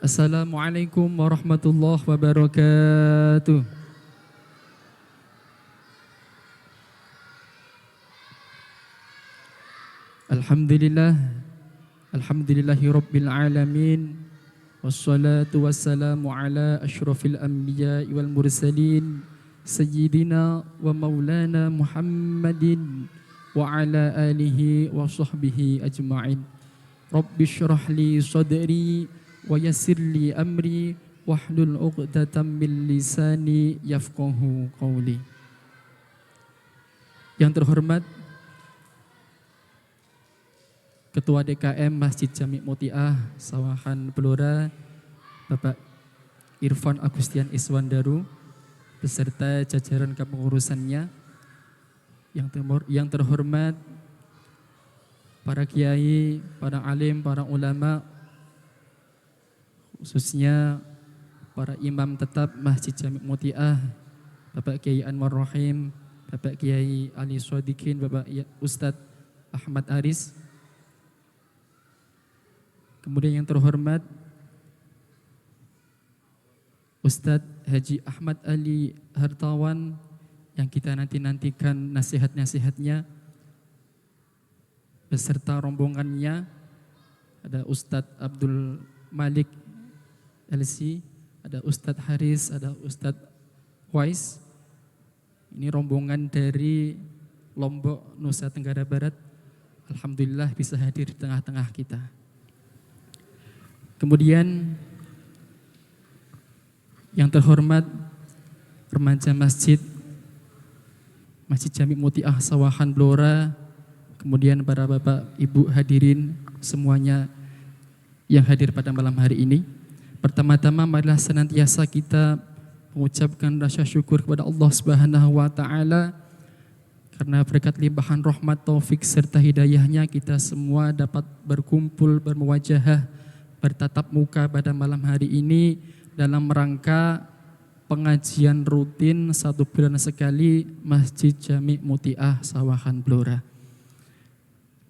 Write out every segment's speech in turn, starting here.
Assalamualaikum warahmatullahi wabarakatuh. Alhamdulillah, alhamdulillahi rabbil alamin. Wassalatu wassalamu ala asyrafil anbiya wal mursalin sayyidina wa maulana Muhammadin wa ala alihi wa sahbihi ajma'in. Rabbi syrah li sadri wa yassir li amri wahlul 'uqdatam min lisani yafqahu qawli. Yang terhormat Ketua DKM Masjid Jami' Muti'ah Sawahan Blora, Bapak Irfan Agustian Iswandaru beserta jajaran kepengurusannya. Yang terhormat para kiai, para alim, para ulama, khususnya para imam tetap Masjid Jami' Muti'ah, Bapak Kiai Anwar Rahim, Bapak Kiai Ali Shodikin, Bapak Ustadz Ahmad Aris. Kemudian yang terhormat Ustadz Haji Ahmad Ali Hartawan yang kita nantikan nasihat-nasihatnya beserta rombongannya. Ada Ustadz Abdul Malik LC, ada Ustadz Haris, ada Ustadz Wais. Ini rombongan dari Lombok, Nusa Tenggara Barat. Alhamdulillah bisa hadir di tengah-tengah kita. Kemudian yang terhormat remaja Masjid Jami' Muti'ah Sawahan Blora, kemudian para bapak ibu hadirin semuanya yang hadir pada malam hari ini. Pertama-tama marilah senantiasa kita mengucapkan rasa syukur kepada Allah Subhanahu wa taala karena berkat limpahan rahmat, taufik serta hidayahnya kita semua dapat berkumpul, bermuwajahah, bertatap muka pada malam hari ini dalam rangka pengajian rutin 1 bulan sekali Masjid Jami' Muti'ah Sawahan Blora.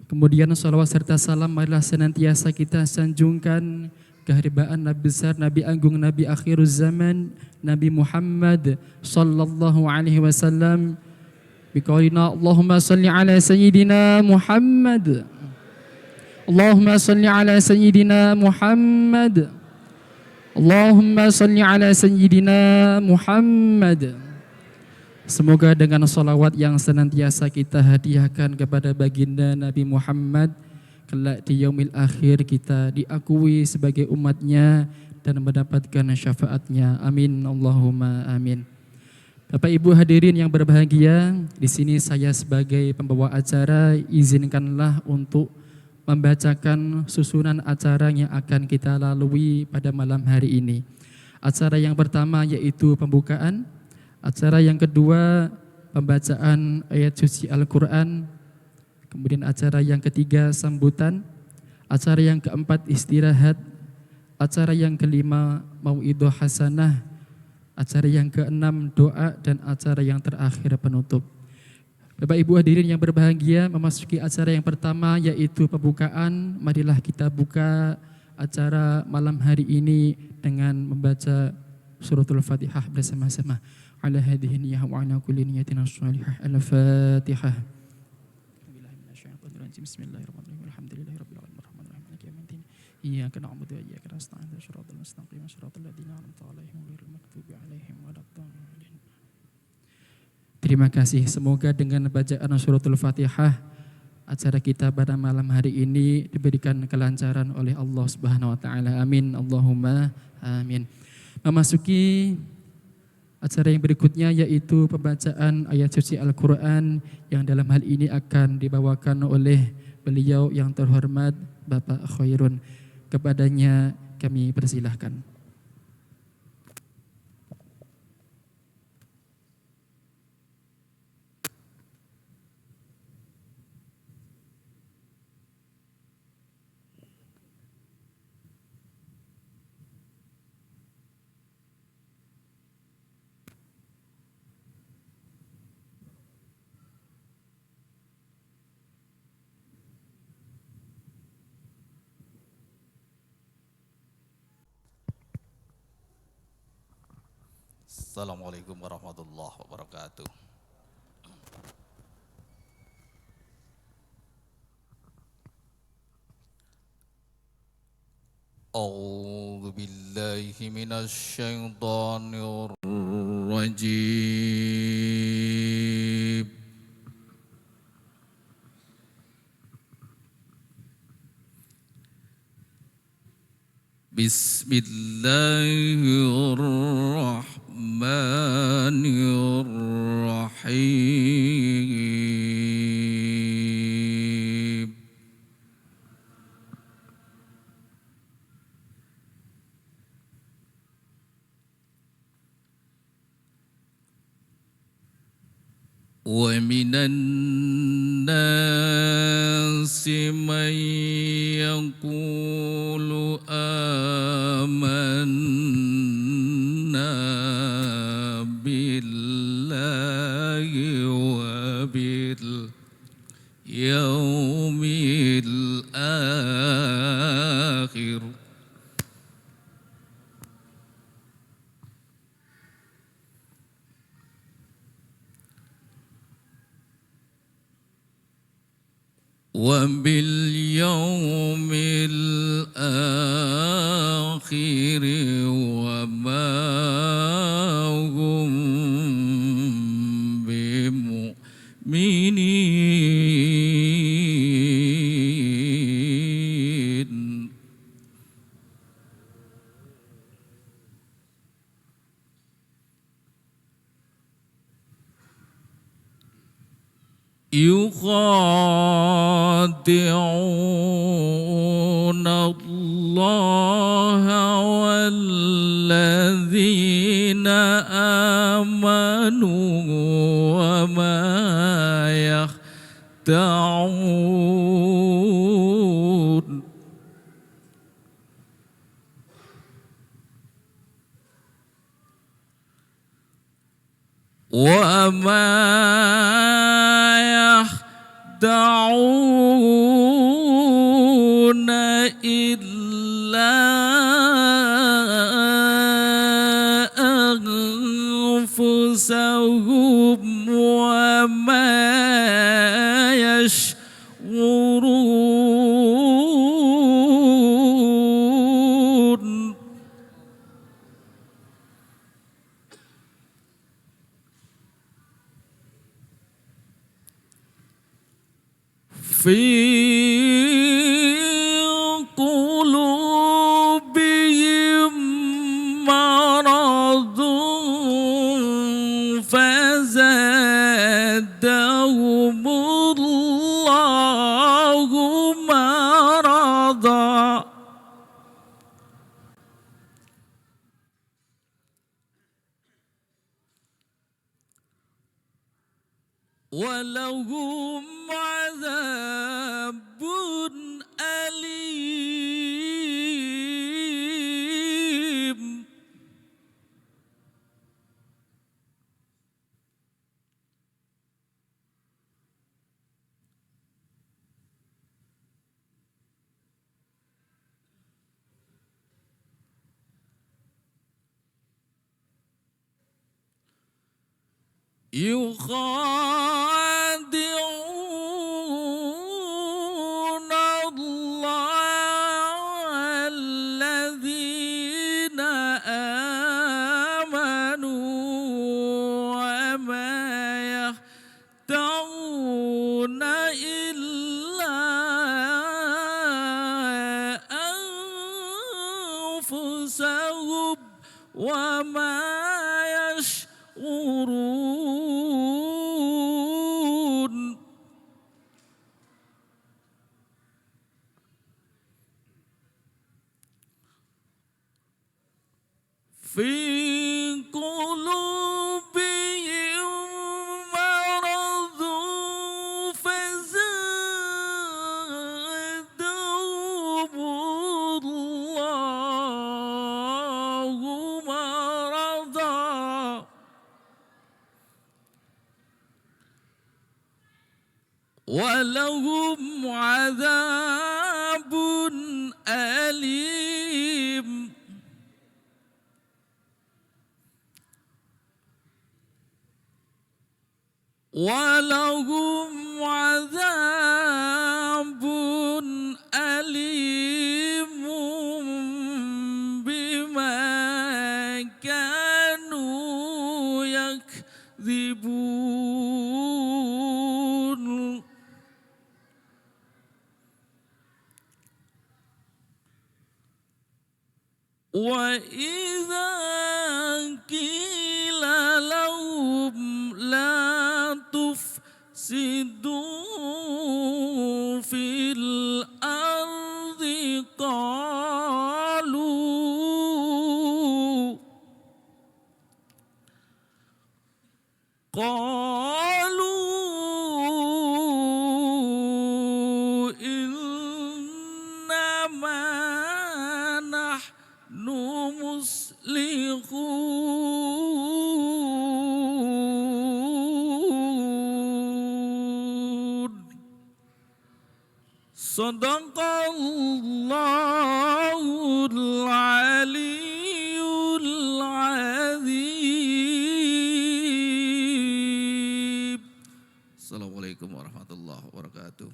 Kemudian salawat serta salam marilah senantiasa kita sanjungkan keharbaan Nabi besar, Nabi agung, Nabi akhiruz zaman, Nabi Muhammad sallallahu alaihi wasallam. Biqaulina Allahumma salli ala sayyidina Muhammad. Allahumma salli ala sayyidina Muhammad. Allahumma salli ala sayyidina Muhammad. Semoga dengan salawat yang senantiasa kita hadiahkan kepada baginda Nabi Muhammad, kelak di yaumil akhir kita diakui sebagai umatnya dan mendapatkan syafaatnya. Amin Allahumma amin. Bapak Ibu hadirin yang berbahagia, di sini saya sebagai pembawa acara izinkanlah untuk membacakan susunan acara yang akan kita lalui pada malam hari ini. Acara yang pertama yaitu pembukaan, acara yang kedua pembacaan ayat suci Al-Quran, kemudian acara yang ketiga sambutan, acara yang keempat istirahat, acara yang kelima mau'idhah hasanah, acara yang keenam doa, dan acara yang terakhir penutup. Bapak Ibu hadirin yang berbahagia, memasuki acara yang pertama yaitu pembukaan. Marilah kita buka acara malam hari ini dengan membaca suratul Fatihah bersama-sama. Ala hadhihi niyyah wa ala kulli niyatin shalihah. Al-Fatihah. Bismillahirrahmanirrahim. Alhamdulillahirabbil alamin arrahmanirrahim maliki yaumiddin. Iyyaka na'budu wa iyyaka nasta'in. Shiratal mustaqim shiratal ladzina an'amta 'alaihim ghairil maghdubi 'alaihim waladdallin. Terima kasih. Semoga dengan bacaan suratul Fatihah acara kita pada malam hari ini diberikan kelancaran oleh Allah Subhanahu wa taala. Amin Allahumma amin. Memasuki acara yang berikutnya yaitu pembacaan ayat suci Al-Qur'an yang dalam hal ini akan dibawakan oleh beliau yang terhormat Bapak Khairun. Kepadanya kami persilahkan. Assalamualaikum warahmatullahi wabarakatuh. A'udzu billahi minasy syaithanir rajim. Bismillahirrahmanirrahim. Wa minan nasi man yaqulu amanna billahi wa bil yaumil akhir wa bil yaumil akhir wa ma hum bimu'minin. يخادعون الله والذين آمنوا وما يخدعون وما يخدعون إلا أنفسهم وما يشعرون. في قلوبهم مرض فزادهم الله مرضا ولهم عذاب أليم. يخادعون الله الذين آمنوا وما يخدعون إلا أنفسهم وما يشعرون. في قلوبهم مرض فزادهم الله مرضا ولهم عذاب أليم. ولهم عذاب أليم بما كانوا يكذبون وإذا قيل لهم لا تفسدوا في الأرض قالوا إنما نحن مصلحون صدق الله العلي العظيم. Assalamualaikum warahmatullahi wabarakatuh.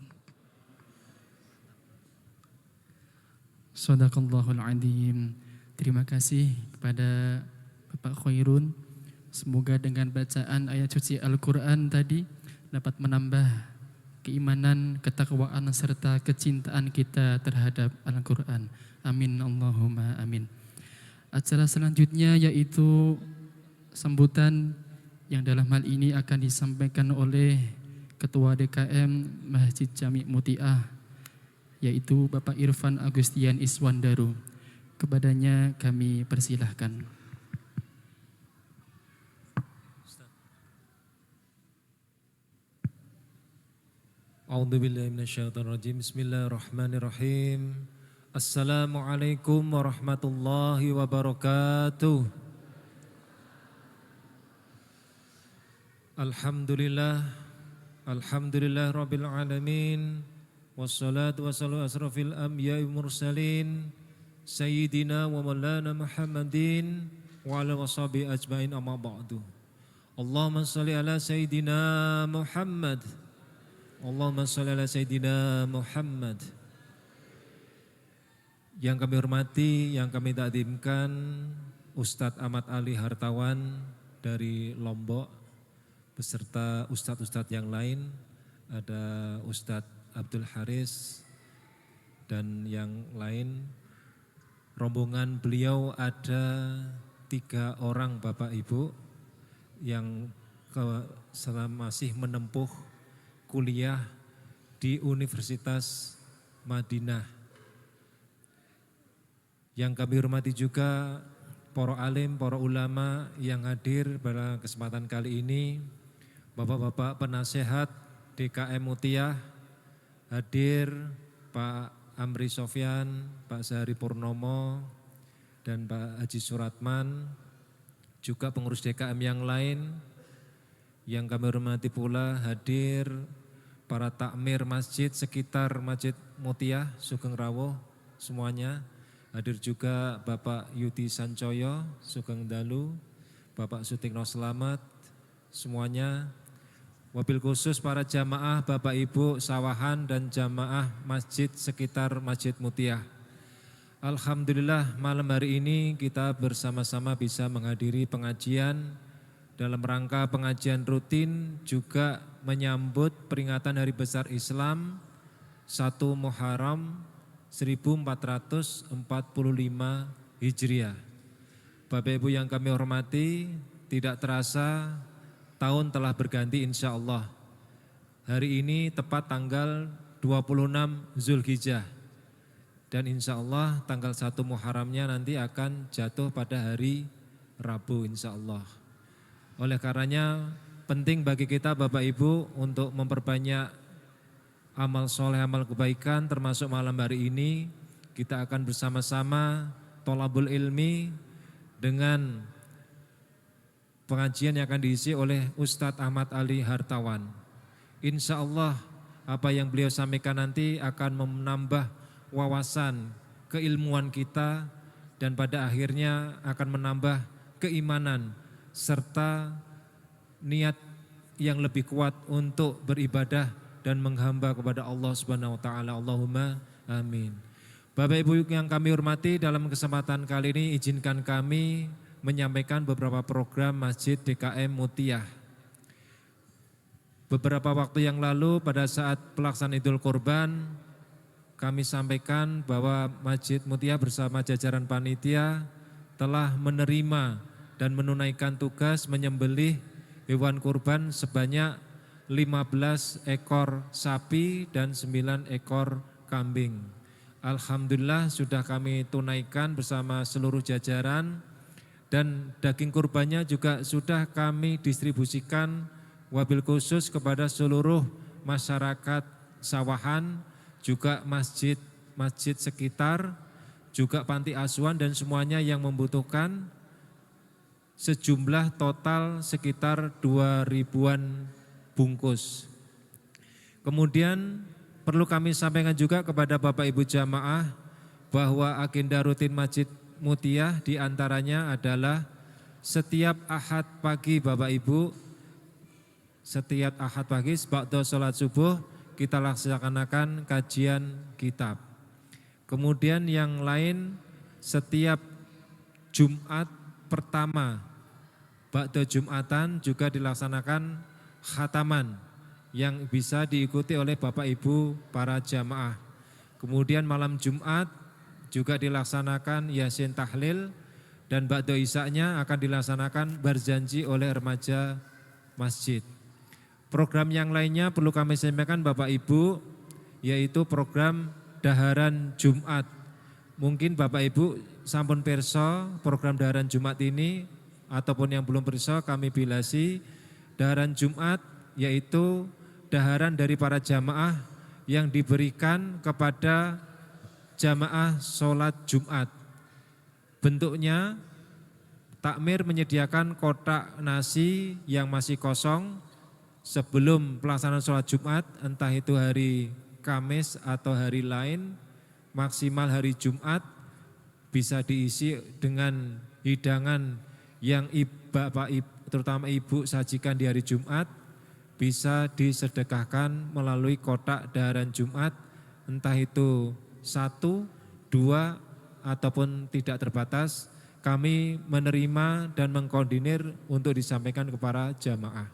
Shadaqallahul Adzim. Terima kasih kepada Bapak Khairun. Semoga dengan bacaan ayat suci Al-Quran tadi dapat menambah keimanan, ketakwaan serta kecintaan kita terhadap Al-Quran. Amin Allahumma amin. Acara selanjutnya yaitu sambutan yang dalam hal ini akan disampaikan oleh Ketua DKM Masjid Jami' Muti'ah, yaitu Bapak Irfan Agustian Iswandaru. Kepadanya kami persilahkan. A'udzubillahi minasyaitonirrajim. Bismillahirrahmanirrahim. Assalamualaikum warahmatullahi wabarakatuh. Alhamdulillah rabbil alamin. Wassalatu wassalamu asrafil anbiya'i mursalin sayyidina wa maulana Muhammadin wa ala washabihi ajmain, amma ba'du. Allahumma shalli ala sayyidina Muhammad. Allahumma shalli ala sayyidina Muhammad. Yang kami hormati, yang kami takdimkan, Ustadz Ahmad Ali Hartawan dari Lombok beserta ustadz-ustadz yang lain, ada Ustadz Abdul Haris dan yang lain. Rombongan beliau ada 3 orang Bapak Ibu yang masih menempuh kuliah di Universitas Madinah. Yang kami hormati juga para alim, para ulama yang hadir pada kesempatan kali ini, Bapak-bapak penasehat DKM Muti'ah hadir, Pak Amri Sofyan, Pak Sehari Purnomo, dan Pak Haji Suratman, juga pengurus DKM yang lain. Yang kami hormati pula hadir para takmir masjid sekitar Masjid Muti'ah, Sugeng Rawuh semuanya. Hadir juga Bapak Yudi Sancoyo, Sugeng Dalu, Bapak Sutikno Selamat, semuanya. Wabil khusus para jamaah Bapak Ibu Sawahan dan jamaah masjid sekitar Masjid Muti'ah. Alhamdulillah malam hari ini kita bersama-sama bisa menghadiri pengajian dalam rangka pengajian rutin, juga menyambut peringatan Hari Besar Islam 1 Muharram 1445 Hijriah. Bapak Ibu yang kami hormati, tidak terasa tahun telah berganti insya Allah. Hari ini tepat tanggal 26 Zulhijjah. Dan insya Allah tanggal 1 Muharramnya nanti akan jatuh pada hari Rabu insya Allah. Oleh karenanya penting bagi kita Bapak Ibu untuk memperbanyak amal soleh, amal kebaikan, termasuk malam hari ini kita akan bersama-sama tholabul ilmi dengan pengajian yang akan diisi oleh Ustadz Ahmad Ali Hartawan. Insya Allah apa yang beliau sampaikan nanti akan menambah wawasan keilmuan kita dan pada akhirnya akan menambah keimanan serta niat yang lebih kuat untuk beribadah dan menghamba kepada Allah Subhanahu wa taala. Allahumma amin. Bapak Ibu yang kami hormati, dalam kesempatan kali ini izinkan kami menyampaikan beberapa program Masjid DKM Mutia. Beberapa waktu yang lalu pada saat pelaksanaan Idul Kurban, kami sampaikan bahwa Masjid Mutia bersama jajaran panitia telah menerima dan menunaikan tugas menyembelih hewan kurban sebanyak 15 ekor sapi dan 9 ekor kambing. Alhamdulillah sudah kami tunaikan bersama seluruh jajaran, dan daging kurbannya juga sudah kami distribusikan wabil khusus kepada seluruh masyarakat Sawahan, juga masjid-masjid sekitar, juga panti asuhan dan semuanya yang membutuhkan, sejumlah total sekitar 2.000-an bungkus. Kemudian perlu kami sampaikan juga kepada Bapak Ibu jamaah bahwa agenda rutin Masjid Mutia diantaranya adalah setiap Ahad pagi Bapak Ibu, setiap Ahad pagi sebelum sholat subuh kita laksanakan kajian kitab. Kemudian yang lain setiap Jumat pertama ba'da Jumatan juga dilaksanakan khataman yang bisa diikuti oleh Bapak Ibu para jamaah. Kemudian malam Jumat juga dilaksanakan Yasin Tahlil, dan ba'da Isya-nya akan dilaksanakan berjanji oleh remaja masjid. Program yang lainnya perlu kami sampaikan Bapak Ibu, yaitu program Daharan Jumat. Mungkin Bapak Ibu sampun pirsa program Daharan Jumat ini, ataupun yang belum pirsa kami bilasi. Daharan Jumat yaitu daharan dari para jamaah yang diberikan kepada jamaah sholat Jumat. Bentuknya takmir menyediakan kotak nasi yang masih kosong sebelum pelaksanaan sholat Jumat, entah itu hari Kamis atau hari lain, maksimal hari Jumat, bisa diisi dengan hidangan yang terutama ibu sajikan di hari Jumat, bisa disedekahkan melalui kotak daharan Jumat, entah itu 1, 2, ataupun tidak terbatas. Kami menerima dan mengkoordinir untuk disampaikan kepada jamaah.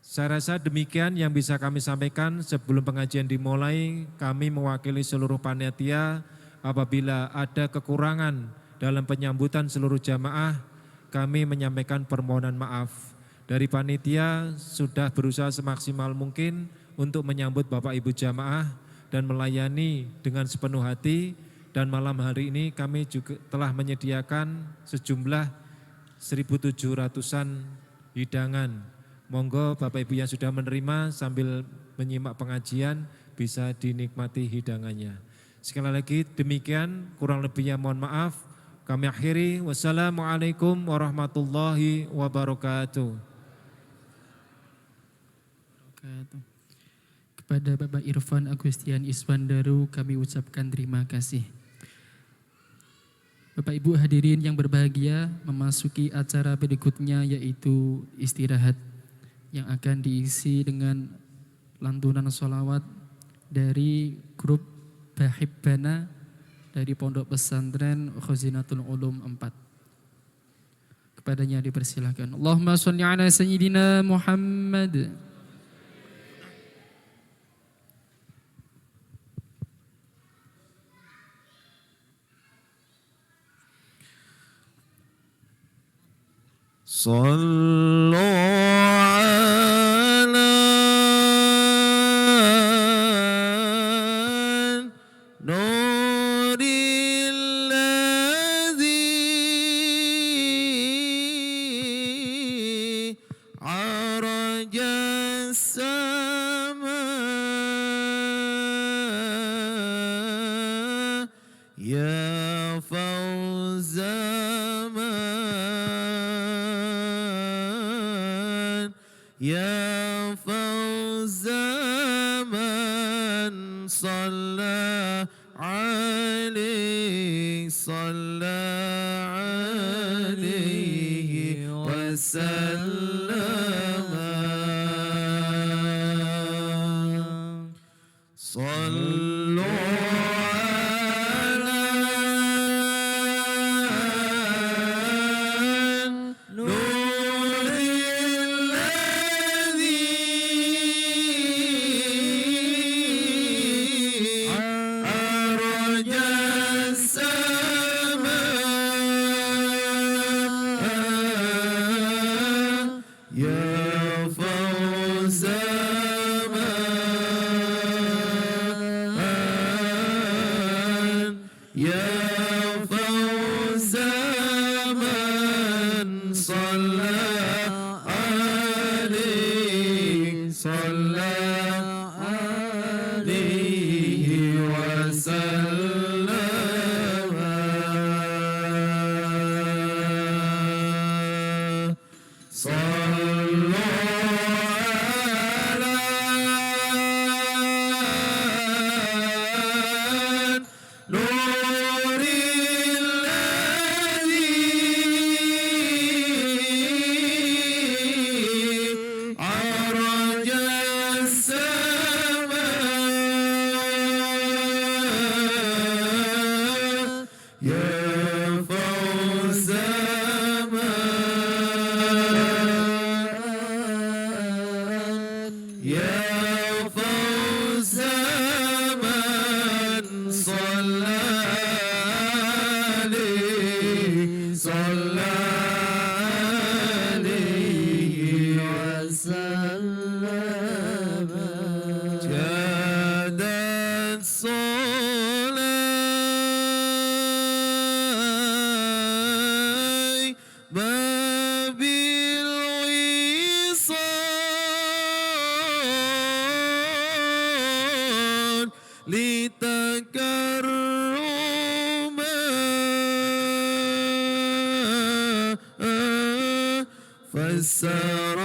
Saya rasa demikian yang bisa kami sampaikan. Sebelum pengajian dimulai, kami mewakili seluruh panitia. Apabila ada kekurangan dalam penyambutan seluruh jamaah, kami menyampaikan permohonan maaf. Dari panitia sudah berusaha semaksimal mungkin untuk menyambut Bapak Ibu jamaah dan melayani dengan sepenuh hati. Dan malam hari ini kami juga telah menyediakan sejumlah 1.700-an hidangan. Monggo Bapak Ibu yang sudah menerima sambil menyimak pengajian bisa dinikmati hidangannya. Sekali lagi demikian, kurang lebihnya mohon maaf. Kami akhiri, wassalamualaikum warahmatullahi wabarakatuh. Kepada Bapak Irfan Agustian Iswandaru kami ucapkan terima kasih. Bapak Ibu hadirin yang berbahagia, memasuki acara berikutnya yaitu istirahat yang akan diisi dengan lantunan sholawat dari grup Bahibbana dari Pondok Pesantren Khazinatul Ulum 4. Kepadanya dipersilakan. Allahumma sholli ala sayyidina Muhammad. Sallu ala nuril ladzi araja sama ya fawza يا فوز من صلى عليه وسلم فسر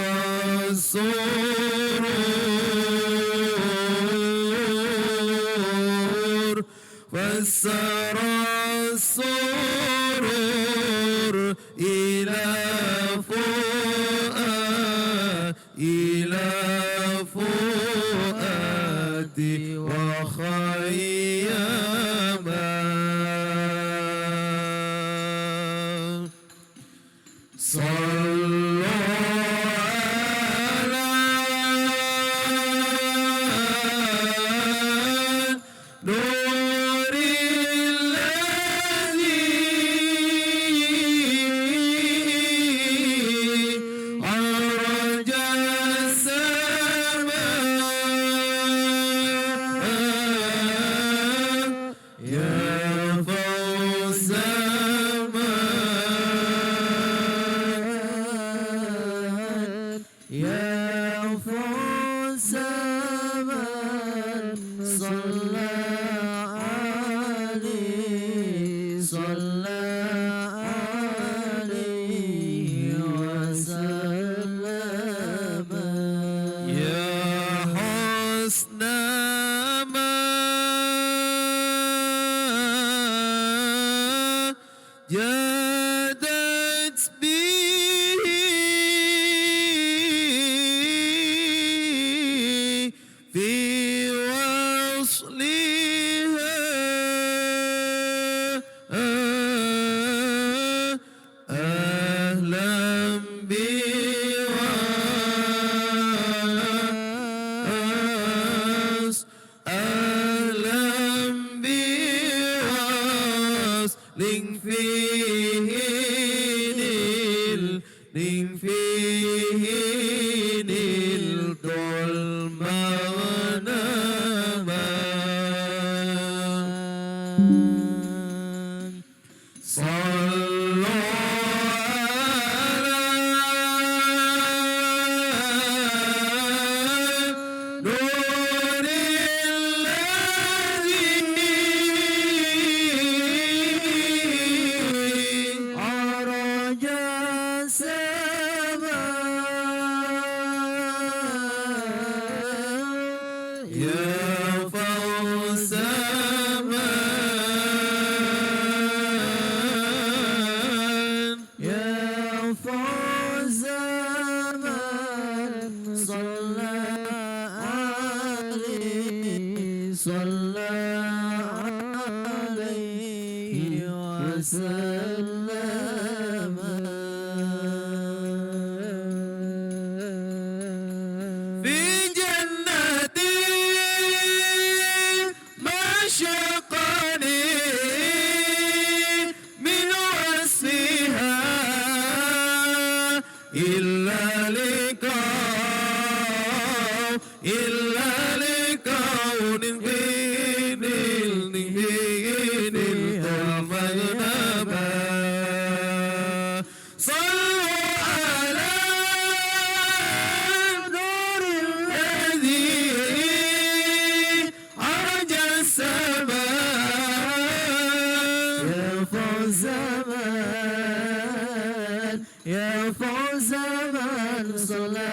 السرور فسر السرور إلى فؤادي وخيما صلوا على نور الذي عرج السماء يا فوز من يا فوز من صلى عليه وسلم يا حسن ما جادت به في وصلها أهلا بوصل فيه نلت المغنما صلوا على نور الذي عرج السماء يا فوز من يا فوز من صلى عليه وسلم في جنة ما شقني من وصفها إلا لكون فين المغنما صلوا على نور الذي عرج السماء يا فوز من يا فوز من صلى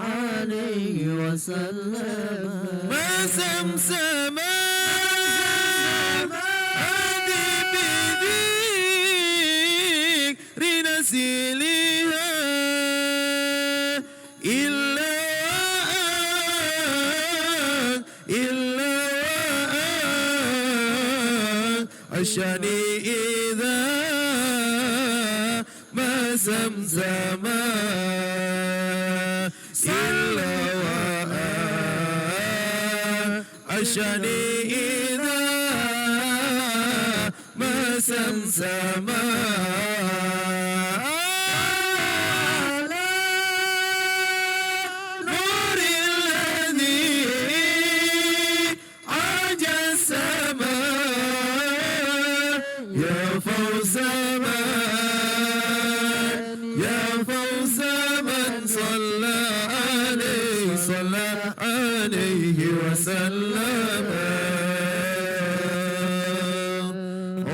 عليه وسلم ما سمسم هذه بذكر نسيلها إلا عشاني إذا ما سمسم إلا عشاني إذا ما سمسم نور الذي عرج السماء يا فوز من صلى عليه وسلم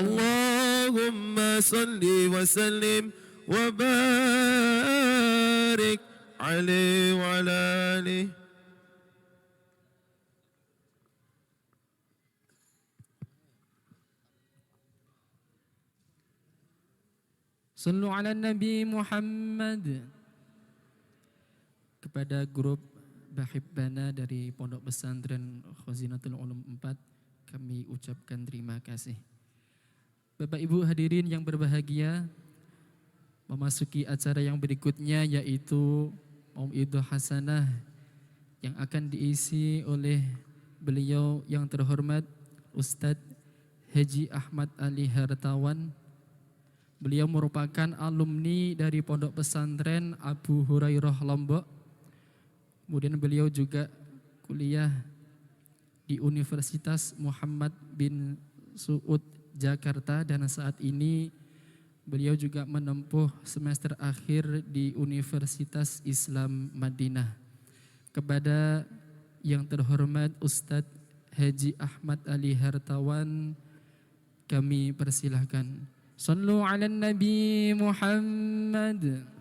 اللهم صل وسلم وبارك عليه وعلى آله. Sallu ala Nabi Muhammad. Kepada grup Bahibbana dari Pondok Pesantren Khazinatul Ulum 4, kami ucapkan terima kasih. Bapak Ibu hadirin yang berbahagia, memasuki acara yang berikutnya yaitu Mau'idul Hasanah yang akan diisi oleh beliau yang terhormat Ustadz Haji Ahmad Ali Hartawan. Beliau merupakan alumni dari Pondok Pesantren Abu Hurairah Lombok. Kemudian beliau juga kuliah di Universitas Muhammad bin Saud Jakarta dan saat ini beliau juga menempuh semester akhir di Universitas Islam Madinah. Kepada yang terhormat Ustadz Haji Ahmad Ali Hartawan kami persilahkan. Sallu ala Nabi Muhammad.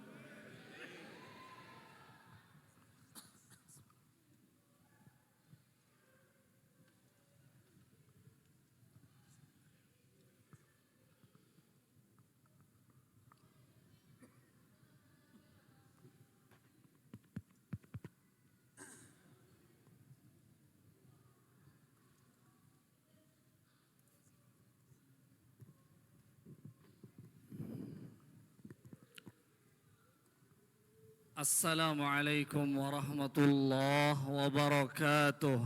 Assalamualaikum warahmatullahi wabarakatuh.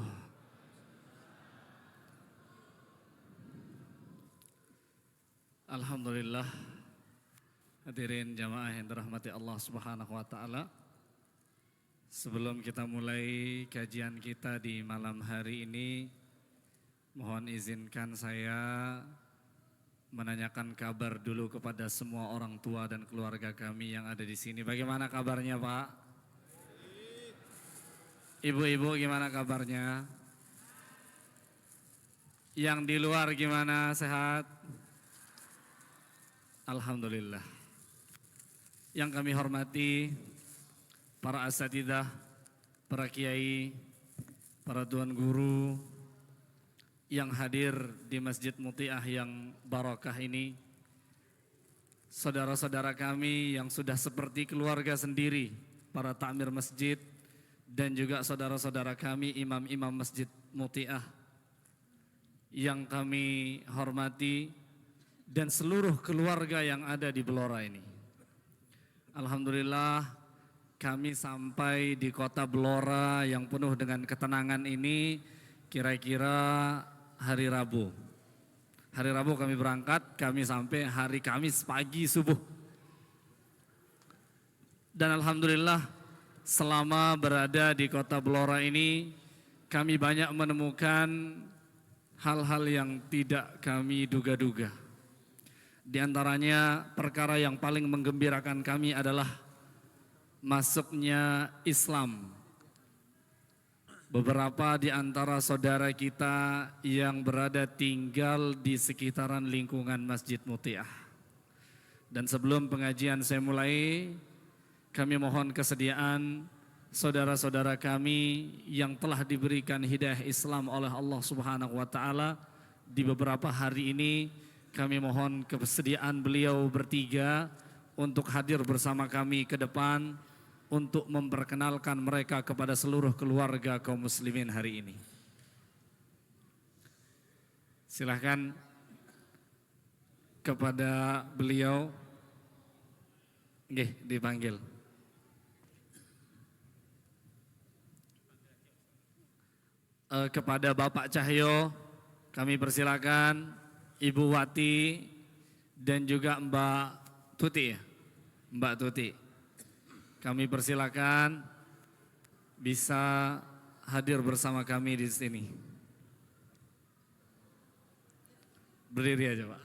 Alhamdulillah, hadirin jamaah yang dirahmati Allah Subhanahu wa taala. Sebelum kita mulai kajian kita di malam hari ini, mohon izinkan saya menanyakan kabar dulu kepada semua orang tua dan keluarga kami yang ada di sini. Bagaimana kabarnya, Pak? Ibu-ibu gimana kabarnya? Yang di luar gimana, sehat? Alhamdulillah. Yang kami hormati para asatidzah, para kiai, para tuan guru yang hadir di Masjid Mutiah yang barakah ini, saudara-saudara kami yang sudah seperti keluarga sendiri, para takmir masjid, dan juga saudara-saudara kami imam-imam Masjid Mutiah yang kami hormati, dan seluruh keluarga yang ada di Blora ini. Alhamdulillah, kami sampai di kota Blora yang penuh dengan ketenangan ini kira-kira hari Rabu. Hari Rabu kami berangkat, kami sampai hari Kamis pagi subuh. Dan alhamdulillah selama berada di kota Blora ini kami banyak menemukan hal-hal yang tidak kami duga-duga. Di antaranya perkara yang paling menggembirakan kami adalah masuknya Islam. Beberapa di antara saudara kita yang berada tinggal di sekitaran lingkungan Masjid Mutiah. Dan sebelum pengajian saya mulai, kami mohon kesediaan saudara-saudara kami yang telah diberikan hidayah Islam oleh Allah Subhanahu wa taala di beberapa hari ini, kami mohon kesediaan beliau bertiga untuk hadir bersama kami ke depan untuk memperkenalkan mereka kepada seluruh keluarga kaum muslimin hari ini. Silahkan kepada beliau, dipanggil. Kepada Bapak Cahyo, kami persilakan Ibu Wati dan juga Mbak Tuti, Mbak Tuti. Kami persilakan bisa hadir bersama kami di sini. Berdiri aja, Pak.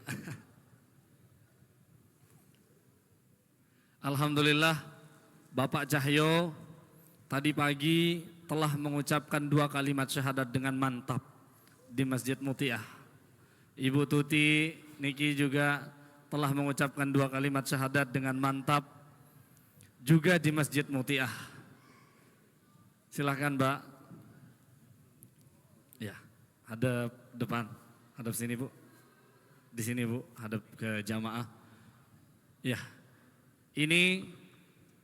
Alhamdulillah, Bapak Cahyo tadi pagi telah mengucapkan 2 kalimat syahadat dengan mantap di Masjid Mutiah. Ibu Tuti niki juga telah mengucapkan 2 kalimat syahadat dengan mantap juga di Masjid Mutiah. Silahkan Mbak. Ya, hadap depan, hadap sini Bu. Di sini Bu, hadap ke jamaah. Ya, ini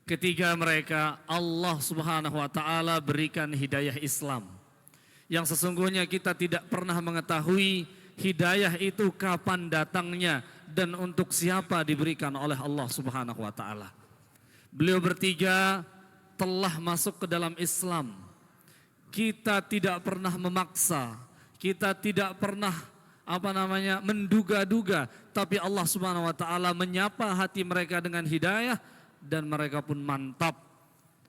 ketiga mereka Allah Subhanahu wa Ta'ala berikan hidayah Islam, yang sesungguhnya kita tidak pernah mengetahui hidayah itu kapan datangnya dan untuk siapa diberikan oleh Allah Subhanahu wa Ta'ala. Beliau bertiga telah masuk ke dalam Islam. Kita tidak pernah memaksa, kita tidak pernah menduga-duga, tapi Allah Subhanahu wa Ta'ala menyapa hati mereka dengan hidayah dan mereka pun mantap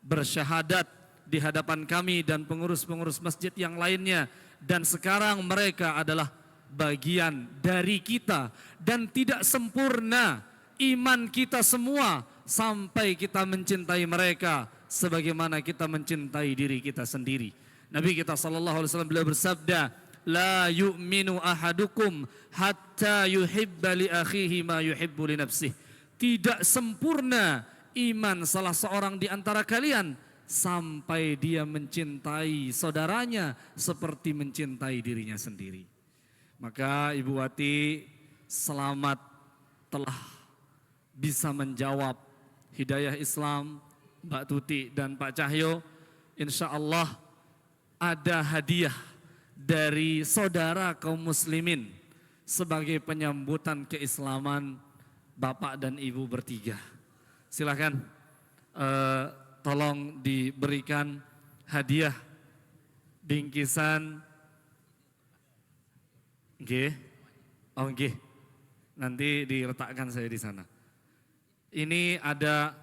bersyahadat di hadapan kami dan pengurus-pengurus masjid yang lainnya, dan sekarang mereka adalah bagian dari kita, dan tidak sempurna iman kita semua sampai kita mencintai mereka sebagaimana kita mencintai diri kita sendiri. Nabi kita sallallahu alaihi wasallam beliau bersabda, la yu'minu ahadukum hatta yuhibba li akhihi ma yuhibbu li nafsihi. Tidak sempurna iman salah seorang di antara kalian sampai dia mencintai saudaranya seperti mencintai dirinya sendiri. Maka Ibu Wati selamat telah bisa menjawab hidayah Islam, Mbak Tuti dan Pak Cahyo. Insya Allah ada hadiah dari saudara kaum muslimin sebagai penyambutan keislaman Bapak dan Ibu bertiga. Silakan tolong diberikan hadiah bingkisan. Nggih. Oh nggih. Nanti diletakkan saya di sana. Ini ada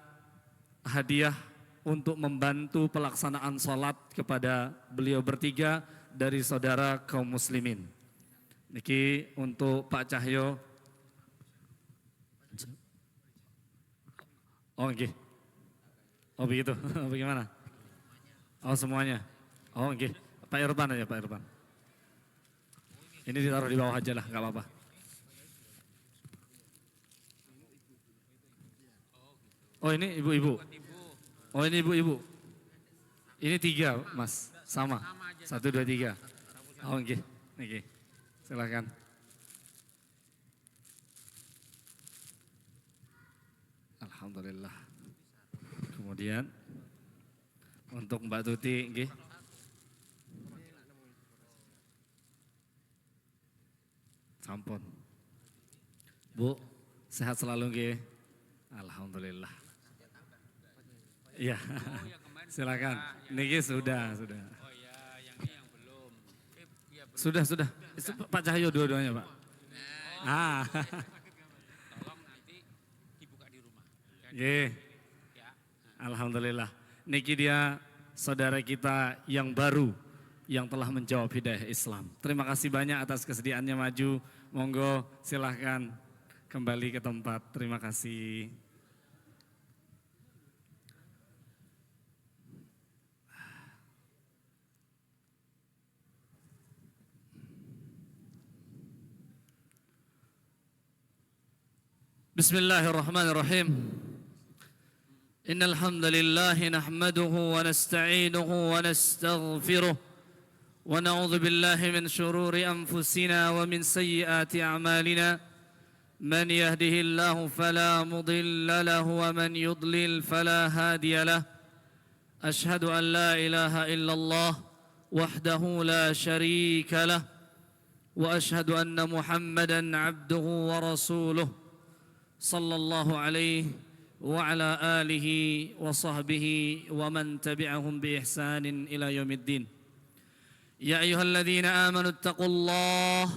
hadiah untuk membantu pelaksanaan sholat kepada beliau bertiga dari saudara kaum muslimin. Niki untuk Pak Cahyo. Oh nggih. Oh begitu. Bagaimana? Oh semuanya. Oh nggih. Pak Irfan aja Pak Irfan. Ini ditaruh di bawah aja lah, nggak apa-apa. Oh ini ibu-ibu. Oh ini ibu-ibu. Ini 3 Mas, sama. 1, 2, 3. Oh nggih, nggih. Silakan. Alhamdulillah. Kemudian untuk Mbak Tuti, nggih. Sampun. Bu, sehat selalu nggih. Alhamdulillah. Iya. Silakan. Niki sudah. Oh iya, yang ini yang belum. Sudah. Itu Pak Cahyo dua-duanya, Pak. Tolong nanti dibuka di rumah. Nggih. Ya. Alhamdulillah. Niki dia saudara kita yang baru yang telah menjawab hidayah Islam. Terima kasih banyak atas kesediaannya maju. Monggo silahkan kembali ke tempat. Terima kasih. Bismillahirrahmanirrahim. Innal hamdalillah nahmaduhu wa nasta'inuhu wa nastaghfiruh wa na'udzu billahi min shururi anfusina wa min sayyiati a'malina. Man yahdihillahu fala mudilla lahu wa man yudlil fala hadiya lahu. Ashhadu an la ilaha illallah wahdahu la sharika lahu wa ashhadu anna Muhammadan 'abduhu wa rasuluh. Sallallahu alaihi wa ala alihi wa sahbihi wa man tabi'ahum bi ihsanin ila yaumiddin. Ya ayyuhalladzina amanu taqullaha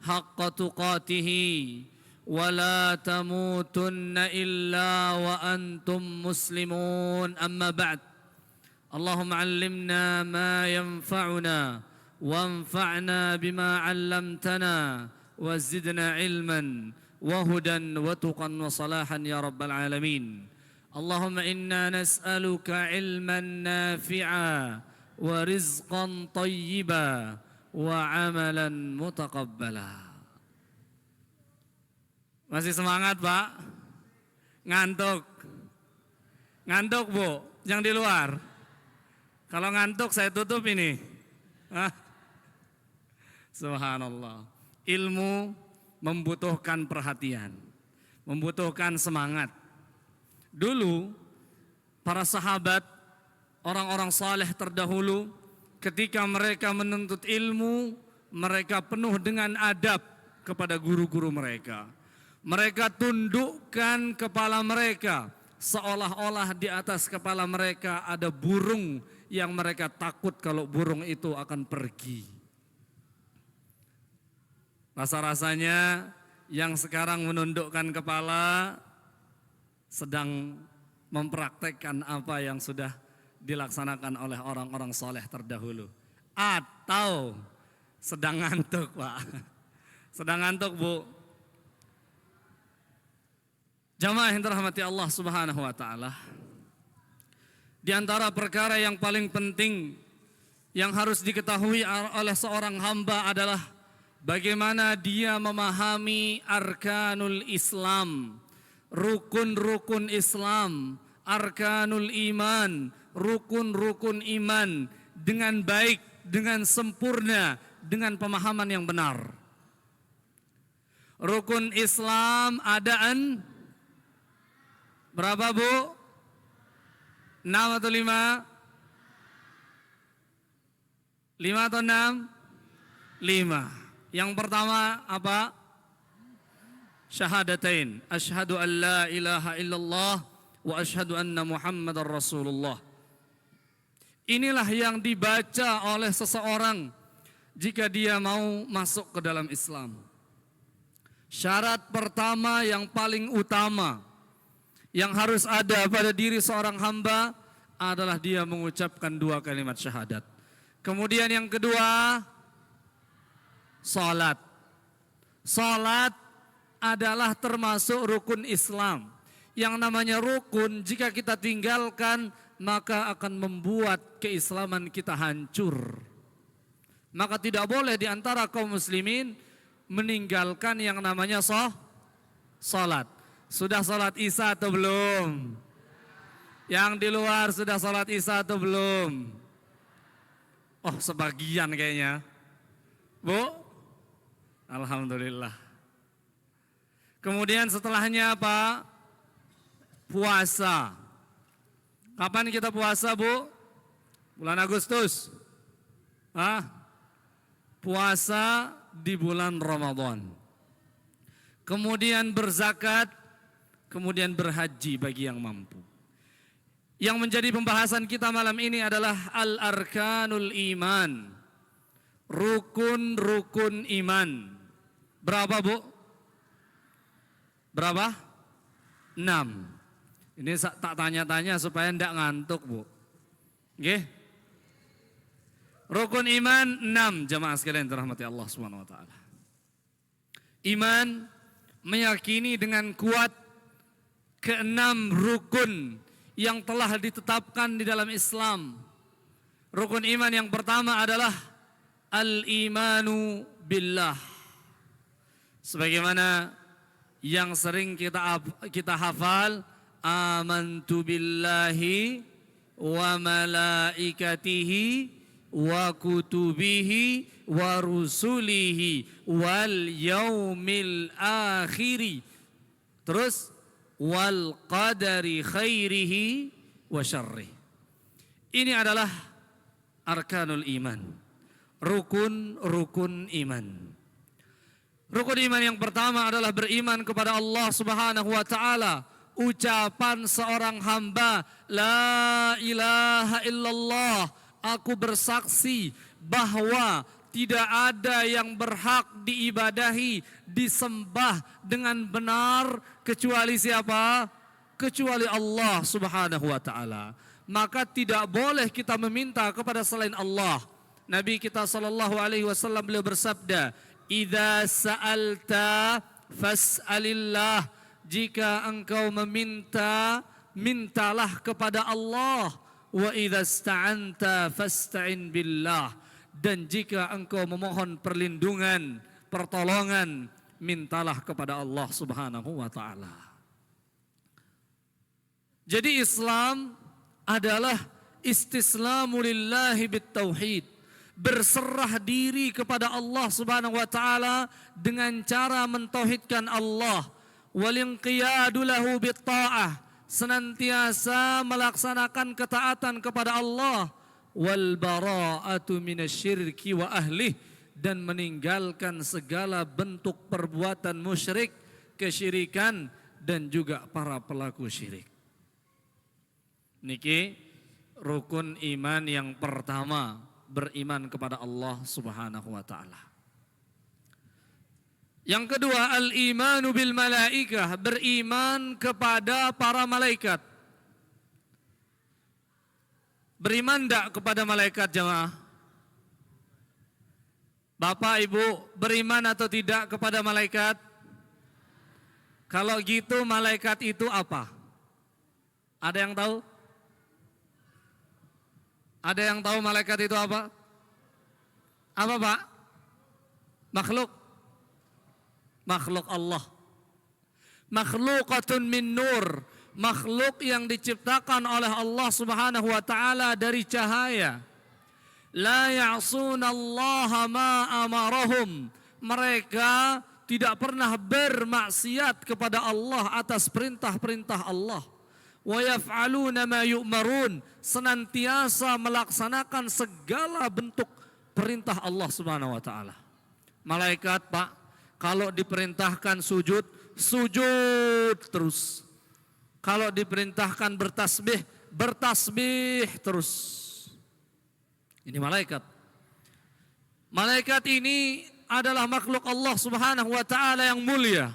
haqqa tuqatih wa la tamutunna illa wa antum muslimun. Amma ba'd. Allahumma 'allimna ma yanfa'una wanfa'na bima 'allamtana wa zidna 'ilman وهدى وتقا وصلاحا يا رب العالمين. اللهم إنا نسألك علما نافعا ورزقا طيبا وعملا متقبلا. Masih semangat, Pak? Ngantuk? Ngantuk, Bu? Yang di luar? Kalau ngantuk saya tutup ini. Hah? Subhanallah. Ilmu membutuhkan perhatian, membutuhkan semangat. Dulu para sahabat, orang-orang saleh terdahulu, ketika mereka menuntut ilmu, mereka penuh dengan adab kepada guru-guru mereka. Mereka tundukkan kepala mereka, seolah-olah di atas kepala mereka ada burung yang mereka takut kalau burung itu akan pergi. Rasa-rasanya yang sekarang menundukkan kepala sedang mempraktekkan apa yang sudah dilaksanakan oleh orang-orang soleh terdahulu. Atau sedang ngantuk, Pak. Sedang ngantuk, Bu. Jamaah yang dirahmati Allah Subhanahu wa taala. Di antara perkara yang paling penting yang harus diketahui oleh seorang hamba adalah bagaimana dia memahami arkanul Islam, rukun-rukun Islam, arkanul iman, rukun-rukun iman dengan baik, dengan sempurna, dengan pemahaman yang benar. Rukun Islam adaan berapa, Bu? 6 atau 5? 5 atau 6? 5. Yang pertama apa? Syahadatain. Asyhadu an la ilaha illallah wa asyhadu anna Muhammadar Rasulullah. Inilah yang dibaca oleh seseorang jika dia mau masuk ke dalam Islam. Syarat pertama yang paling utama yang harus ada pada diri seorang hamba adalah dia mengucapkan 2 kalimat syahadat. Kemudian yang kedua, salat. Salat adalah termasuk rukun Islam. Yang namanya rukun jika kita tinggalkan maka akan membuat keislaman kita hancur. Maka tidak boleh di antara kaum muslimin meninggalkan yang namanya salat. Sudah salat Isya atau belum? Yang di luar sudah salat Isya atau belum? Oh, sebagian kayaknya. Bu? Alhamdulillah. Kemudian setelahnya apa? Puasa. Kapan kita puasa, Bu? Bulan Agustus. Puasa di bulan Ramadan. Kemudian berzakat, kemudian berhaji bagi yang mampu. Yang menjadi pembahasan kita malam ini adalah al-arkanul iman. Rukun-rukun iman. Berapa, Bu? Berapa? 6. Ini tak tanya-tanya supaya tidak ngantuk, Bu. Oke? Rukun iman 6, jamaah sekalian dirahmati Allah Subhanahu wa taala. Iman meyakini dengan kuat ke-6 rukun yang telah ditetapkan di dalam Islam. Rukun iman yang pertama adalah al-imanu billah. Sebagaimana yang sering kita hafal, amantu billahi wa malaikatihi wa kutubihi wa rusulihi wal yaumil akhiri. Terus wal qadari khairihi wa syarrih. Ini adalah arkanul iman. Rukun-rukun iman. Rukun iman yang pertama adalah beriman kepada Allah Subhanahu wa taala. Ucapan seorang hamba, la ilaha illallah, aku bersaksi bahwa tidak ada yang berhak diibadahi, disembah dengan benar kecuali siapa? Kecuali Allah Subhanahu wa taala. Maka tidak boleh kita meminta kepada selain Allah. Nabi kita sallallahu alaihi wasallam beliau bersabda, "Idza sa'alta fas'alillah." Jika engkau meminta, mintalah kepada Allah. Wa idza ista'anta fasta'in billah. Dan jika engkau memohon perlindungan, pertolongan, mintalah kepada Allah Subhanahu wa taala. Jadi Islam adalah istislamu lillahi bittauhid, berserah diri kepada Allah Subhanahu wa taala dengan cara mentauhidkan Allah, walinqiyadu lahu bitta'ah, senantiasa melaksanakan ketaatan kepada Allah, wal bara'atu minasyirki wa ahlih, dan meninggalkan segala bentuk perbuatan musyrik, kesyirikan, dan juga para pelaku syirik. Niki rukun iman yang pertama, beriman kepada Allah Subhanahu wa taala. Yang kedua, al-imanu bil malaikah, beriman kepada para malaikat. Beriman enggak kepada malaikat jemaah? Bapak Ibu, beriman atau tidak kepada malaikat? Kalau gitu malaikat itu apa? Ada yang tahu? Ada yang tahu malaikat itu apa? Apa Pak? Makhluk. Makhluk Allah. Makhlukatun min nur. Makhluk yang diciptakan oleh Allah Subhanahu wa taala dari cahaya. La ya'sunallaha ma amarahum. Mereka tidak pernah bermaksiat kepada Allah atas perintah-perintah Allah. Wa yaf'aluna ma yu'marun, senantiasa melaksanakan segala bentuk perintah Allah Subhanahu wa taala. Malaikat Pak, kalau diperintahkan sujud, sujud terus. Kalau diperintahkan bertasbih, bertasbih terus. Ini malaikat. Malaikat ini adalah makhluk Allah Subhanahu wa taala yang mulia.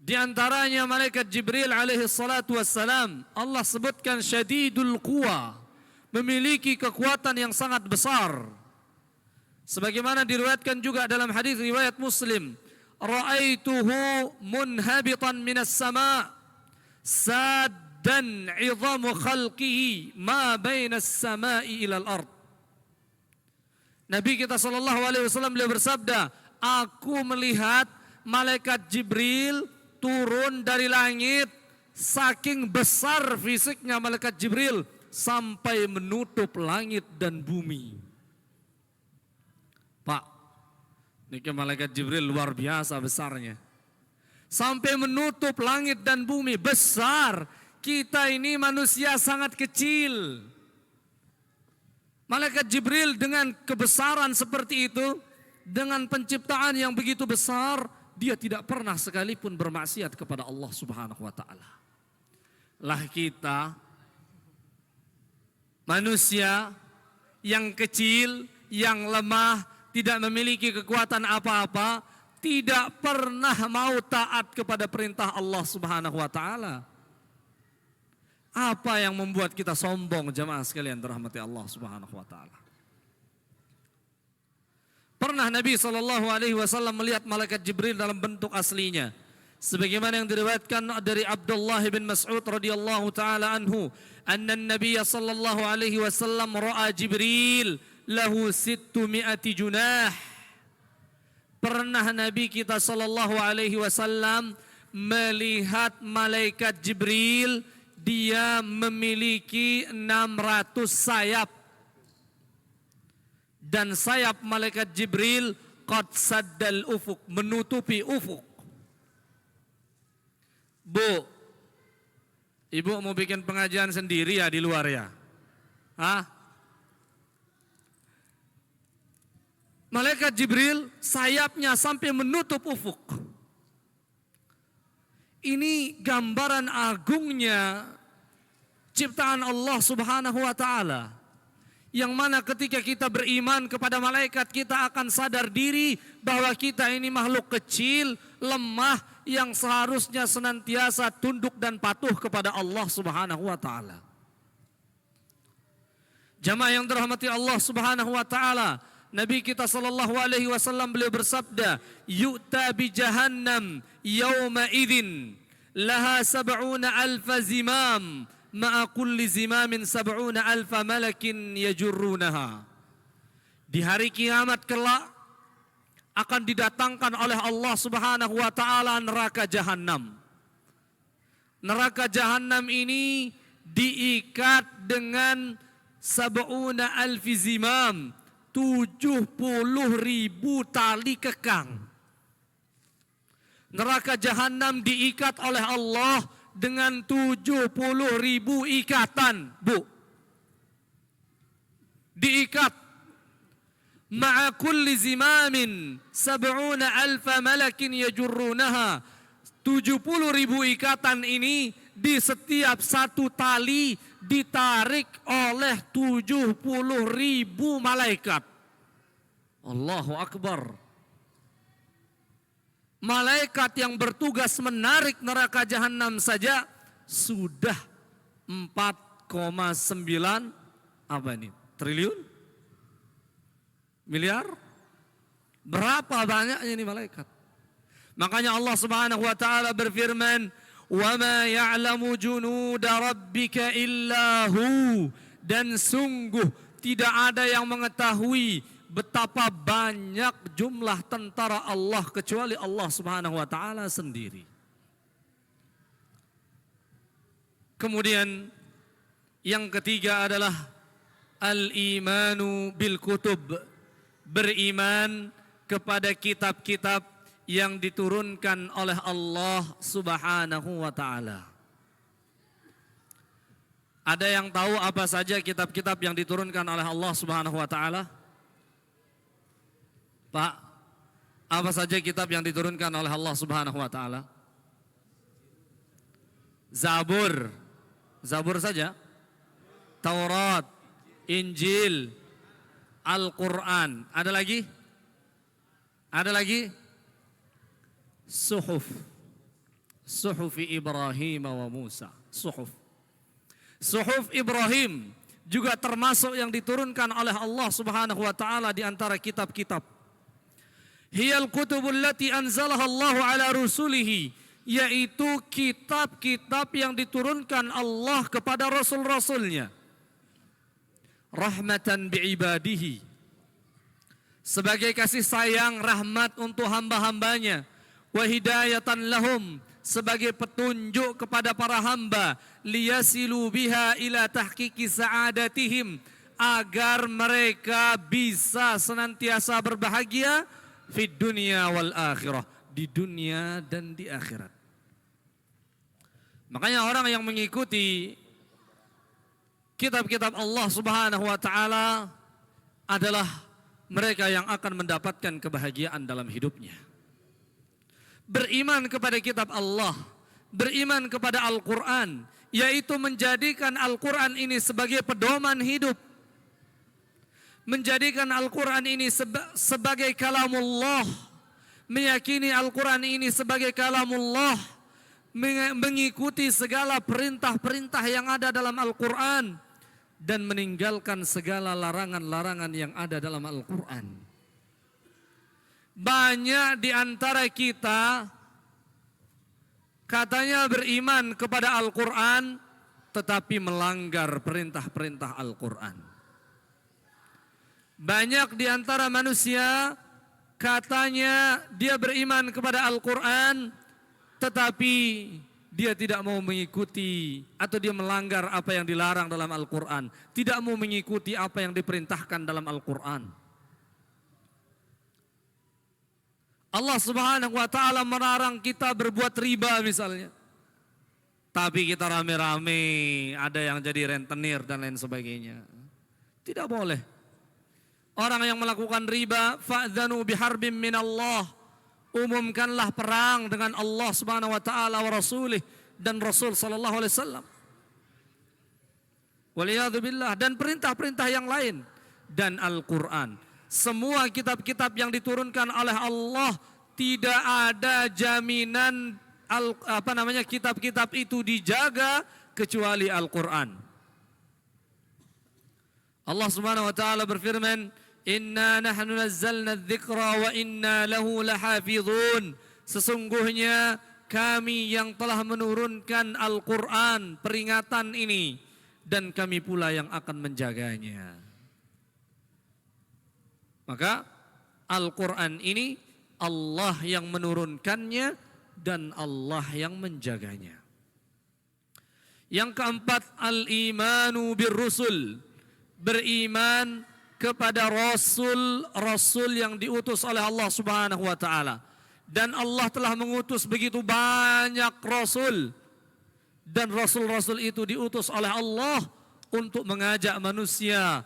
Di antaranya malaikat Jibril alaihi salatu wassalam, Allah sebutkan syadidul quwa, memiliki kekuatan yang sangat besar. Sebagaimana diriwayatkan juga dalam hadis riwayat Muslim, ra'aituhu munhabitan minas sama' saddan 'idhamu khalqihi ma bainas sama'i ilal ard. Nabi kita sallallahu alaihi wasallam beliau bersabda, aku melihat malaikat Jibril turun dari langit, saking besar fisiknya malaikat Jibril sampai menutup langit dan bumi. Pak, ini malaikat Jibril luar biasa besarnya. Sampai menutup langit dan bumi, besar. Kita ini manusia sangat kecil. Malaikat Jibril dengan kebesaran seperti itu, dengan penciptaan yang begitu besar, dia tidak pernah sekalipun bermaksiat kepada Allah Subhanahu wa taala. Lah kita manusia yang kecil, yang lemah, tidak memiliki kekuatan apa-apa, tidak pernah mau taat kepada perintah Allah Subhanahu wa taala. Apa yang membuat kita sombong jemaah sekalian dirahmati Allah Subhanahu wa taala? Pernah Nabi SAW melihat malaikat Jibril dalam bentuk aslinya. Sebagaimana yang diriwayatkan dari Abdullah bin Mas'ud radhiyallahu taala anhu, anna Nabi sallallahu alaihi wasallam ra'a Jibril lahu 600 junah. Pernah Nabi kita sallallahu alaihi wasallam melihat malaikat Jibril, dia memiliki 600 sayap. Dan sayap malaikat Jibril qad saddal ufuk, menutupi ufuk. Bu, ibu mau bikin pengajian sendiri ya di luar ya? Hah? Malaikat Jibril sayapnya sampai menutup ufuk. Ini gambaran agungnya ciptaan Allah Subhanahu wa taala. Yang mana ketika kita beriman kepada malaikat, kita akan sadar diri bahwa kita ini makhluk kecil, lemah, yang seharusnya senantiasa tunduk dan patuh kepada Allah Subhanahu wa taala. Jamaah yang dirahmati Allah Subhanahu wa taala, Nabi kita sallallahu alaihi wasallam beliau bersabda, "Yu'ta bi jahannam yauma idzin laha 70,000 zimam." Ma'a kulli zimamin 70,000 malakin yajurrunaha. Di hari kiamat kelak akan didatangkan oleh Allah Subhanahu wa taala neraka jahanam. Neraka jahanam ini diikat dengan sab'una alfi zimam, 70.000 tali kekang. Neraka jahanam diikat oleh Allah dengan 70.000 ikatan, Bu. Diikat. Ma'a kulli zimamin sab'una alfa malakin yajurrunaha. 70.000 ikatan ini di setiap satu tali ditarik oleh 70.000 malaikat. Allahu Akbar. Malaikat yang bertugas menarik neraka jahanam saja sudah 4,9 apa ini? Triliun? Miliar? Berapa banyaknya ini malaikat? Makanya Allah Subhanahu wa taala berfirman, "Wa ma ya'lamu junuda rabbika illa hu." Dan sungguh tidak ada yang mengetahui betapa banyak jumlah tentara Allah kecuali Allah Subhanahu wa taala sendiri. Kemudian yang ketiga adalah al-imanu bil kutub. Beriman kepada kitab-kitab yang diturunkan oleh Allah Subhanahu wa taala. Ada yang tahu apa saja kitab-kitab yang diturunkan oleh Allah Subhanahu wa taala? Pak, apa saja kitab yang diturunkan oleh Allah Subhanahu wa taala? Zabur. Zabur saja. Taurat, Injil, Al-Qur'an. Ada lagi? Ada lagi? Suhuf. Suhufi Ibrahim wa Musa. Suhuf. Suhuf Ibrahim juga termasuk yang diturunkan oleh Allah Subhanahu wa taala di antara kitab-kitab. Hiyal kutubul lati anzalaha Allahu ala rusulihi, yaitu kitab-kitab yang diturunkan Allah kepada rasul-rasulnya. Rahmatan biibadihi, sebagai kasih sayang rahmat untuk hamba-hambanya. Wa hidayatan lahum, sebagai petunjuk kepada para hamba. Liyasilu biha ila tahqiqi sa'adatihim, agar mereka bisa senantiasa berbahagia fid dunya wal akhirah, di dunia dan di akhirat. Makanya orang yang mengikuti kitab-kitab Allah Subhanahu wa taala adalah mereka yang akan mendapatkan kebahagiaan dalam hidupnya. Beriman kepada kitab Allah, beriman kepada Al-Quran, yaitu menjadikan Al-Quran ini sebagai pedoman hidup, menjadikan Al-Quran ini sebagai kalamullah, meyakini Al-Quran ini sebagai kalamullah, mengikuti segala perintah-perintah yang ada dalam Al-Quran, dan meninggalkan segala larangan-larangan yang ada dalam Al-Quran. Banyak di antara kita katanya beriman kepada Al-Quran, tetapi melanggar perintah-perintah Al-Quran. Banyak di antara manusia katanya dia beriman kepada Al-Quran, tetapi dia tidak mau mengikuti atau dia melanggar apa yang dilarang dalam Al-Quran, tidak mau mengikuti apa yang diperintahkan dalam Al-Quran. Allah Subhanahu wa taala melarang kita berbuat riba misalnya, tapi kita rame-rame, ada yang jadi rentenir dan lain sebagainya. Tidak boleh. Orang yang melakukan riba, fa'dzanu biharbin minallah, umumkanlah perang dengan Allah Subhanahu wa taala wa rasulih dan Rasul sallallahu alaihi wasallam. Waliyadzubillah, dan perintah-perintah yang lain dan Al-Qur'an. Semua kitab-kitab yang diturunkan oleh Allah, tidak ada jaminan kitab-kitab itu dijaga kecuali Al-Qur'an. Allah Subhanahu wa taala berfirman, "Inna nahnu nazzalna adz-dzikra wa inna lahu lahafizun." Sesungguhnya kami yang telah menurunkan Al-Qur'an, peringatan ini, dan kami pula yang akan menjaganya. Maka Al-Quran ini Allah yang menurunkannya dan Allah yang menjaganya. Yang keempat, al-imanu birrusul, beriman kepada rasul yang diutus oleh Allah Subhanahu wa taala. Dan Allah telah mengutus begitu banyak rasul, dan rasul-rasul itu diutus oleh Allah untuk mengajak manusia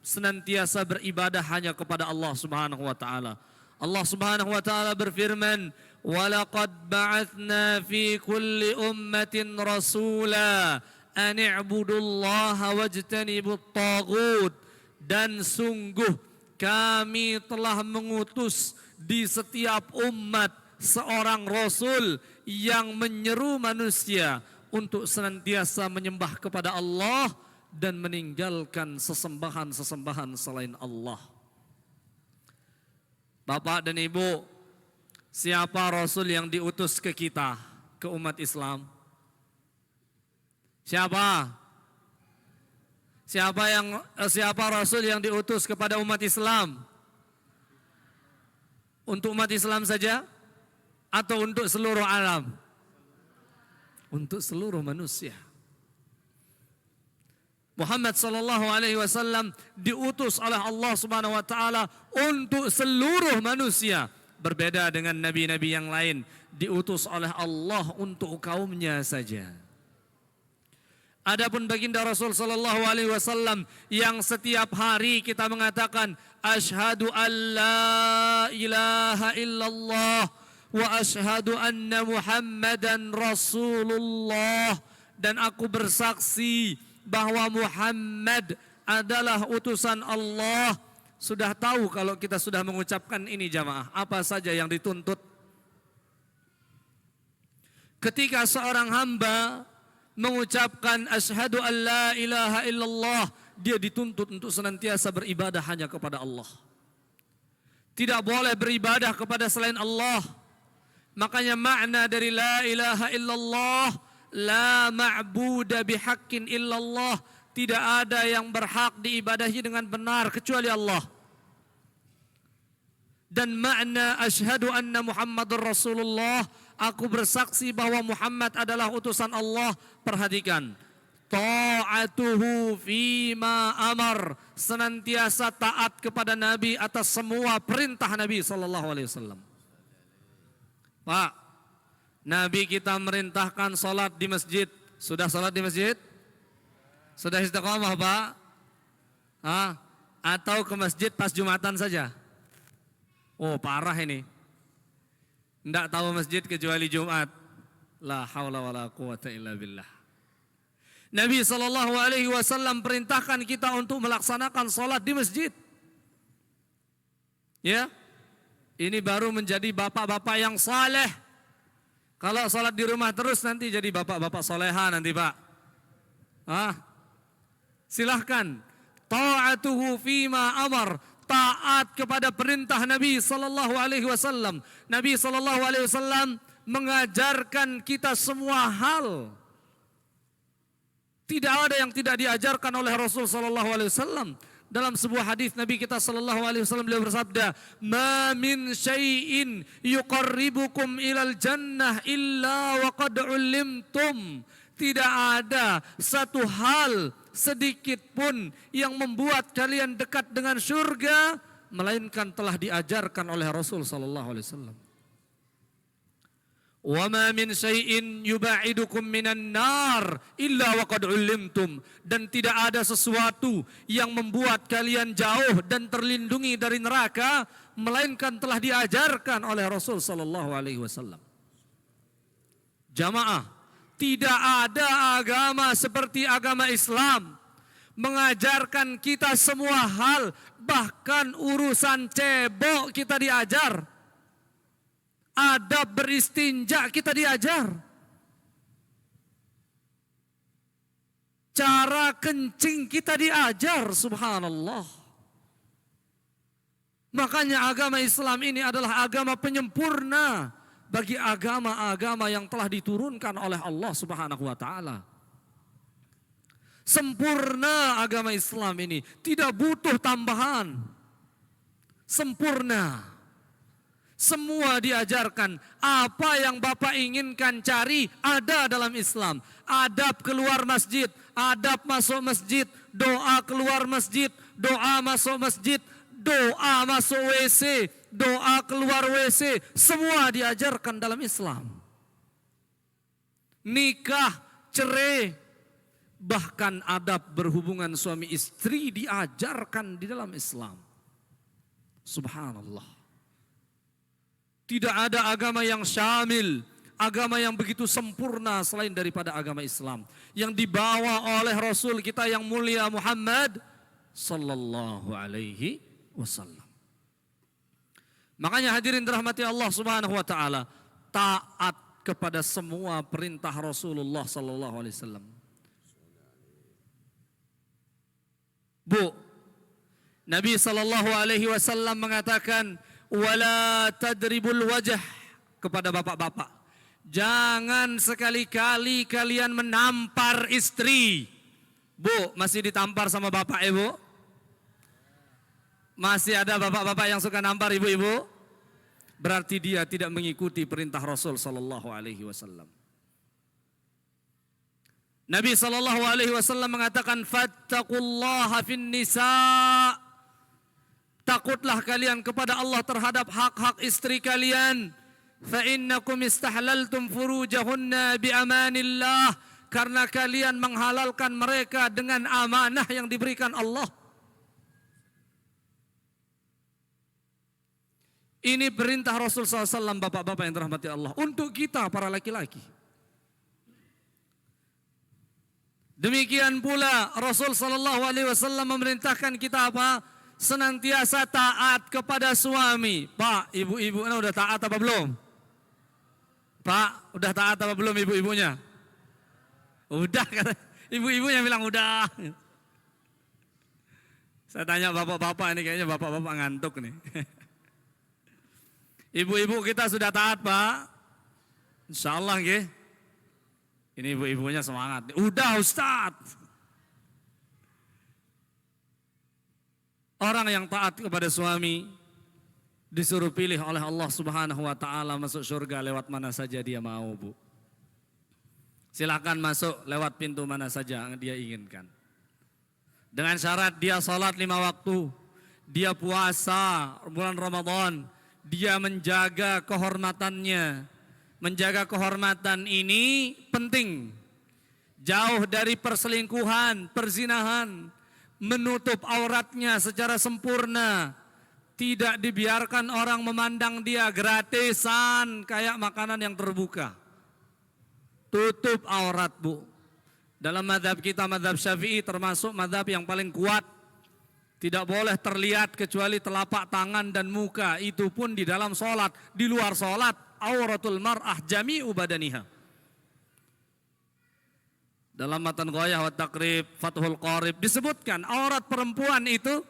senantiasa beribadah hanya kepada Allah Subhanahu wa taala. Allah Subhanahu wa taala berfirman, "Walaqad ba'atsna fi kulli ummatin rasula an i'budullaha wajtanibut taghut." Dan sungguh kami telah mengutus di setiap umat seorang rasul yang menyeru manusia untuk senantiasa menyembah kepada Allah dan meninggalkan sesembahan-sesembahan selain Allah. Bapak dan Ibu, siapa rasul yang diutus ke kita, ke umat Islam? Siapa? Siapa rasul yang diutus kepada umat Islam? Untuk umat Islam saja atau untuk seluruh alam? Untuk seluruh manusia. Muhammad sallallahu alaihi wasallam diutus oleh Allah Subhanahu wa taala untuk seluruh manusia, berbeda dengan nabi-nabi yang lain, diutus oleh Allah untuk kaumnya saja. Adapun baginda Rasul sallallahu alaihi wasallam yang setiap hari kita mengatakan asyhadu an la ilaha illallah wa asyhadu anna Muhammadan Rasulullah, dan aku bersaksi bahwa Muhammad adalah utusan Allah. Sudah tahu kalau kita sudah mengucapkan ini jamaah, apa saja yang dituntut? Ketika seorang hamba mengucapkan asyhadu an la ilaha illallah, dia dituntut untuk senantiasa beribadah hanya kepada Allah. Tidak boleh beribadah kepada selain Allah. Makanya makna dari la ilaha illallah, la ma'buda bihaqqin illallah, tidak ada yang berhak diibadahi dengan benar kecuali Allah. Dan makna asyhadu anna Muhammadur Rasulullah, aku bersaksi bahwa Muhammad adalah utusan Allah. Perhatikan, ta'atuhu fima amar, senantiasa taat kepada Nabi atas semua perintah Nabi sallallahu alaihi wasallam. Pak, Nabi kita merintahkan salat di masjid. Sudah salat di masjid? Sudah istiqomah, Pak? Atau ke masjid pas Jumatan saja? Oh, parah ini. Tidak tahu masjid kecuali Jumat. La haula wala quwata illa billah. Nabi SAW perintahkan kita untuk melaksanakan sholat di masjid. Ya, ini baru menjadi bapak-bapak yang saleh. Kalau sholat di rumah terus nanti jadi bapak-bapak soleha nanti Pak. Silahkan. Ta'atuhu fima amar. Taat kepada perintah Nabi sallallahu alaihi wasallam. Nabi sallallahu alaihi wasallam mengajarkan kita semua hal. Tidak ada yang tidak diajarkan oleh Rasul sallallahu alaihi wasallam. Dalam sebuah hadis Nabi kita sallallahu alaihi wasallam beliau bersabda, "Ma min syai'in yuqarribukum ilal jannah illa wa qad 'ullimtum." Tidak ada satu hal sedikit pun yang membuat kalian dekat dengan surga melainkan telah diajarkan oleh Rasul sallallahu alaihi wasallam. Wa ma min syai'in yuba'idukum minan nar illa wa qad 'ullimtum, dan tidak ada sesuatu yang membuat kalian jauh dan terlindungi dari neraka melainkan telah diajarkan oleh Rasul sallallahu alaihi wasallam. Jamaah, tidak ada agama seperti agama Islam, mengajarkan kita semua hal, bahkan urusan cebok kita diajar. Adab beristinja kita diajar. Cara kencing kita diajar, subhanallah. Makanya agama Islam ini adalah agama penyempurna bagi agama-agama yang telah diturunkan oleh Allah Subhanahu wa taala. Sempurna agama Islam ini, tidak butuh tambahan. Sempurna. Semua diajarkan. Apa yang Bapak inginkan cari ada dalam Islam. Adab keluar masjid, adab masuk masjid, doa keluar masjid, doa masuk masjid, doa masuk WC, doa keluar WC. Semua diajarkan dalam Islam. Nikah, cerai, bahkan adab berhubungan suami istri diajarkan di dalam Islam. Subhanallah. Tidak ada agama yang syamil, agama yang begitu sempurna selain daripada agama Islam yang dibawa oleh Rasul kita yang mulia Muhammad sallallahu alaihi wasallam. Makanya hadirin dirahmati Allah Subhanahu wa taala, taat kepada semua perintah Rasulullah sallallahu alaihi wasallam. Bu, Nabi sallallahu alaihi wasallam mengatakan, wala tadribul wajah, kepada bapak-bapak. Jangan sekali-kali kalian menampar istri. Bu, masih ditampar sama bapak ibu? Masih ada bapak-bapak yang suka nampar ibu-ibu? Berarti dia tidak mengikuti perintah Rasul sallallahu alaihi wasallam. Nabi sallallahu alaihi wasallam mengatakan, fattaqullaha fin nisa. Takutlah kalian kepada Allah terhadap hak-hak istri kalian. Fa innakum istahlaltum furujahunna bi amanillah, karena kalian menghalalkan mereka dengan amanah yang diberikan Allah. Ini perintah Rasul SAW, bapak-bapak yang dirahmati Allah, untuk kita para laki-laki. Demikian pula Rasul SAW memerintahkan kita apa? Senantiasa taat kepada suami. Pak, ibu-ibu udah taat apa belum? Pak, udah taat apa belum ibu-ibunya? Udah, kata ibu-ibunya bilang udah. Saya tanya bapak-bapak ini, kayaknya bapak-bapak ngantuk nih. Ibu-ibu kita sudah taat, Pak? Insya Allah, nggih. Ini ibu-ibunya semangat. Udah, Ustadz. Orang yang taat kepada suami disuruh pilih oleh Allah Subhanahu wa taala masuk surga lewat mana saja dia mau, Bu. Silakan masuk lewat pintu mana saja yang dia inginkan. Dengan syarat dia salat 5 waktu, dia puasa bulan Ramadan, dia menjaga kehormatannya. Menjaga kehormatan ini penting. Jauh dari perselingkuhan, perzinahan. Menutup auratnya secara sempurna. Tidak dibiarkan orang memandang dia gratisan kayak makanan yang terbuka. Tutup aurat, Bu. Dalam mazhab kita, mazhab Syafi'i, termasuk mazhab yang paling kuat. Tidak boleh terlihat kecuali telapak tangan dan muka. Itu pun di dalam sholat. Di luar sholat, auratul mar'ah jami'u badaniha. Dalam matan Ghayah wa Taqrib, Fathul Qarib disebutkan aurat perempuan itu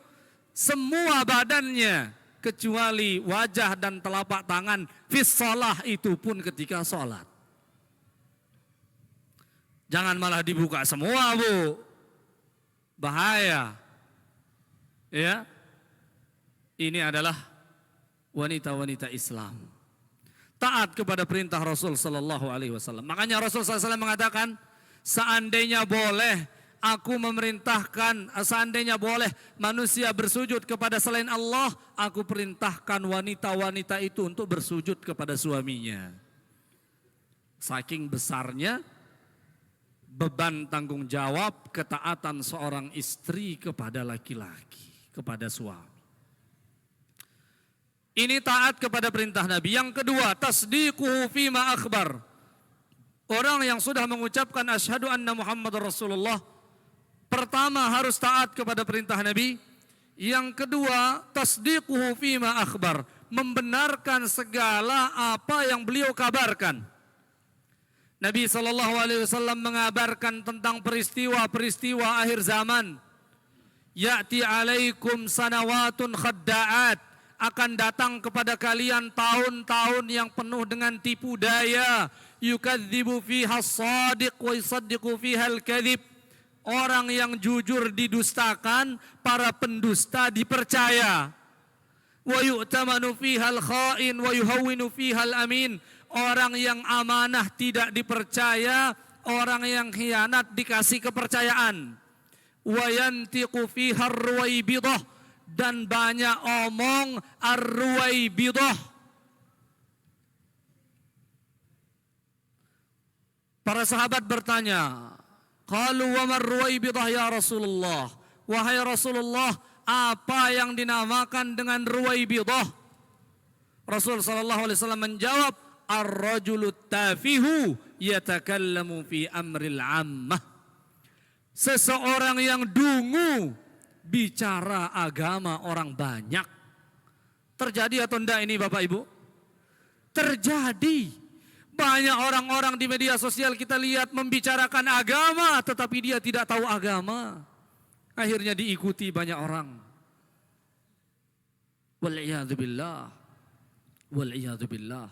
semua badannya kecuali wajah dan telapak tangan. Fis shalah, itu pun ketika sholat. Jangan malah dibuka semua, Bu. Bahaya. Ya. Ini adalah wanita-wanita Islam. Taat kepada perintah Rasul sallallahu alaihi wasallam. Makanya Rasul sallallahu alaihi wasallam mengatakan, seandainya boleh aku memerintahkan, seandainya boleh manusia bersujud kepada selain Allah, aku perintahkan wanita-wanita itu untuk bersujud kepada suaminya. Saking besarnya beban tanggung jawab ketaatan seorang istri kepada laki-laki, kepada suami. Ini taat kepada perintah Nabi. Yang kedua, tasdiquhu fima akhbar. Orang yang sudah mengucapkan asyhadu anna Muhammad Rasulullah, pertama harus taat kepada perintah Nabi. Yang kedua, tasdiquhu fima akhbar, membenarkan segala apa yang beliau kabarkan. Nabi SAW mengabarkan tentang peristiwa-peristiwa akhir zaman. Ya'ti alaikum sanawatun khadda'at, akan datang kepada kalian tahun-tahun yang penuh dengan tipu daya. Yukadzibu fiha as-sadiq wa yusaddiqu fiha al-kadzib. Orang yang jujur didustakan, para pendusta dipercaya. wa yu'tamanu fiha al-kha'in wa yuhawwinu fiha al-amin. Orang yang amanah tidak dipercaya, orang yang khianat dikasih kepercayaan. Wa yantiqu fiha ar-ruwaibidah, dan banyak omong ar-ruwaibidah. Para sahabat bertanya, qalu wa mar ruwaibidah ya Rasulullah? Wahai Rasulullah, apa yang dinamakan dengan ruwaibidah? Rasul sallallahu alaihi wasallam menjawab, ar-rajulu tafihu yatakallamu fi amril ammah. Seseorang yang dungu bicara agama orang banyak. Terjadi atau enggak ini Bapak Ibu? Terjadi. Banyak orang-orang di media sosial kita lihat membicarakan agama tetapi dia tidak tahu agama. Akhirnya diikuti banyak orang. Wal'iyadzubillah. Wal'iyadzubillah.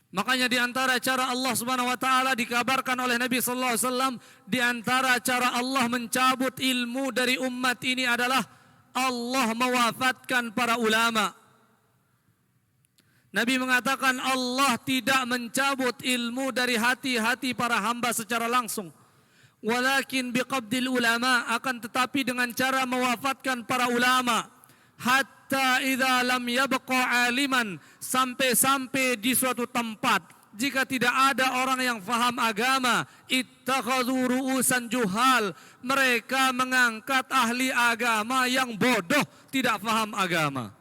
Makanya di antara cara Allah Subhanahu wa taala dikabarkan oleh Nabi sallallahu alaihi wasallam, di antara cara Allah mencabut ilmu dari umat ini adalah Allah mewafatkan para ulama. Nabi mengatakan Allah tidak mencabut ilmu dari hati-hati para hamba secara langsung. Walakin biqabdil ulama, akan tetapi dengan cara mewafatkan para ulama. Hatta idza lam yabqa aliman, sampai-sampai di suatu tempat jika tidak ada orang yang faham agama, ittakhadhu ru'usan juhal, mereka mengangkat ahli agama yang bodoh, tidak faham agama.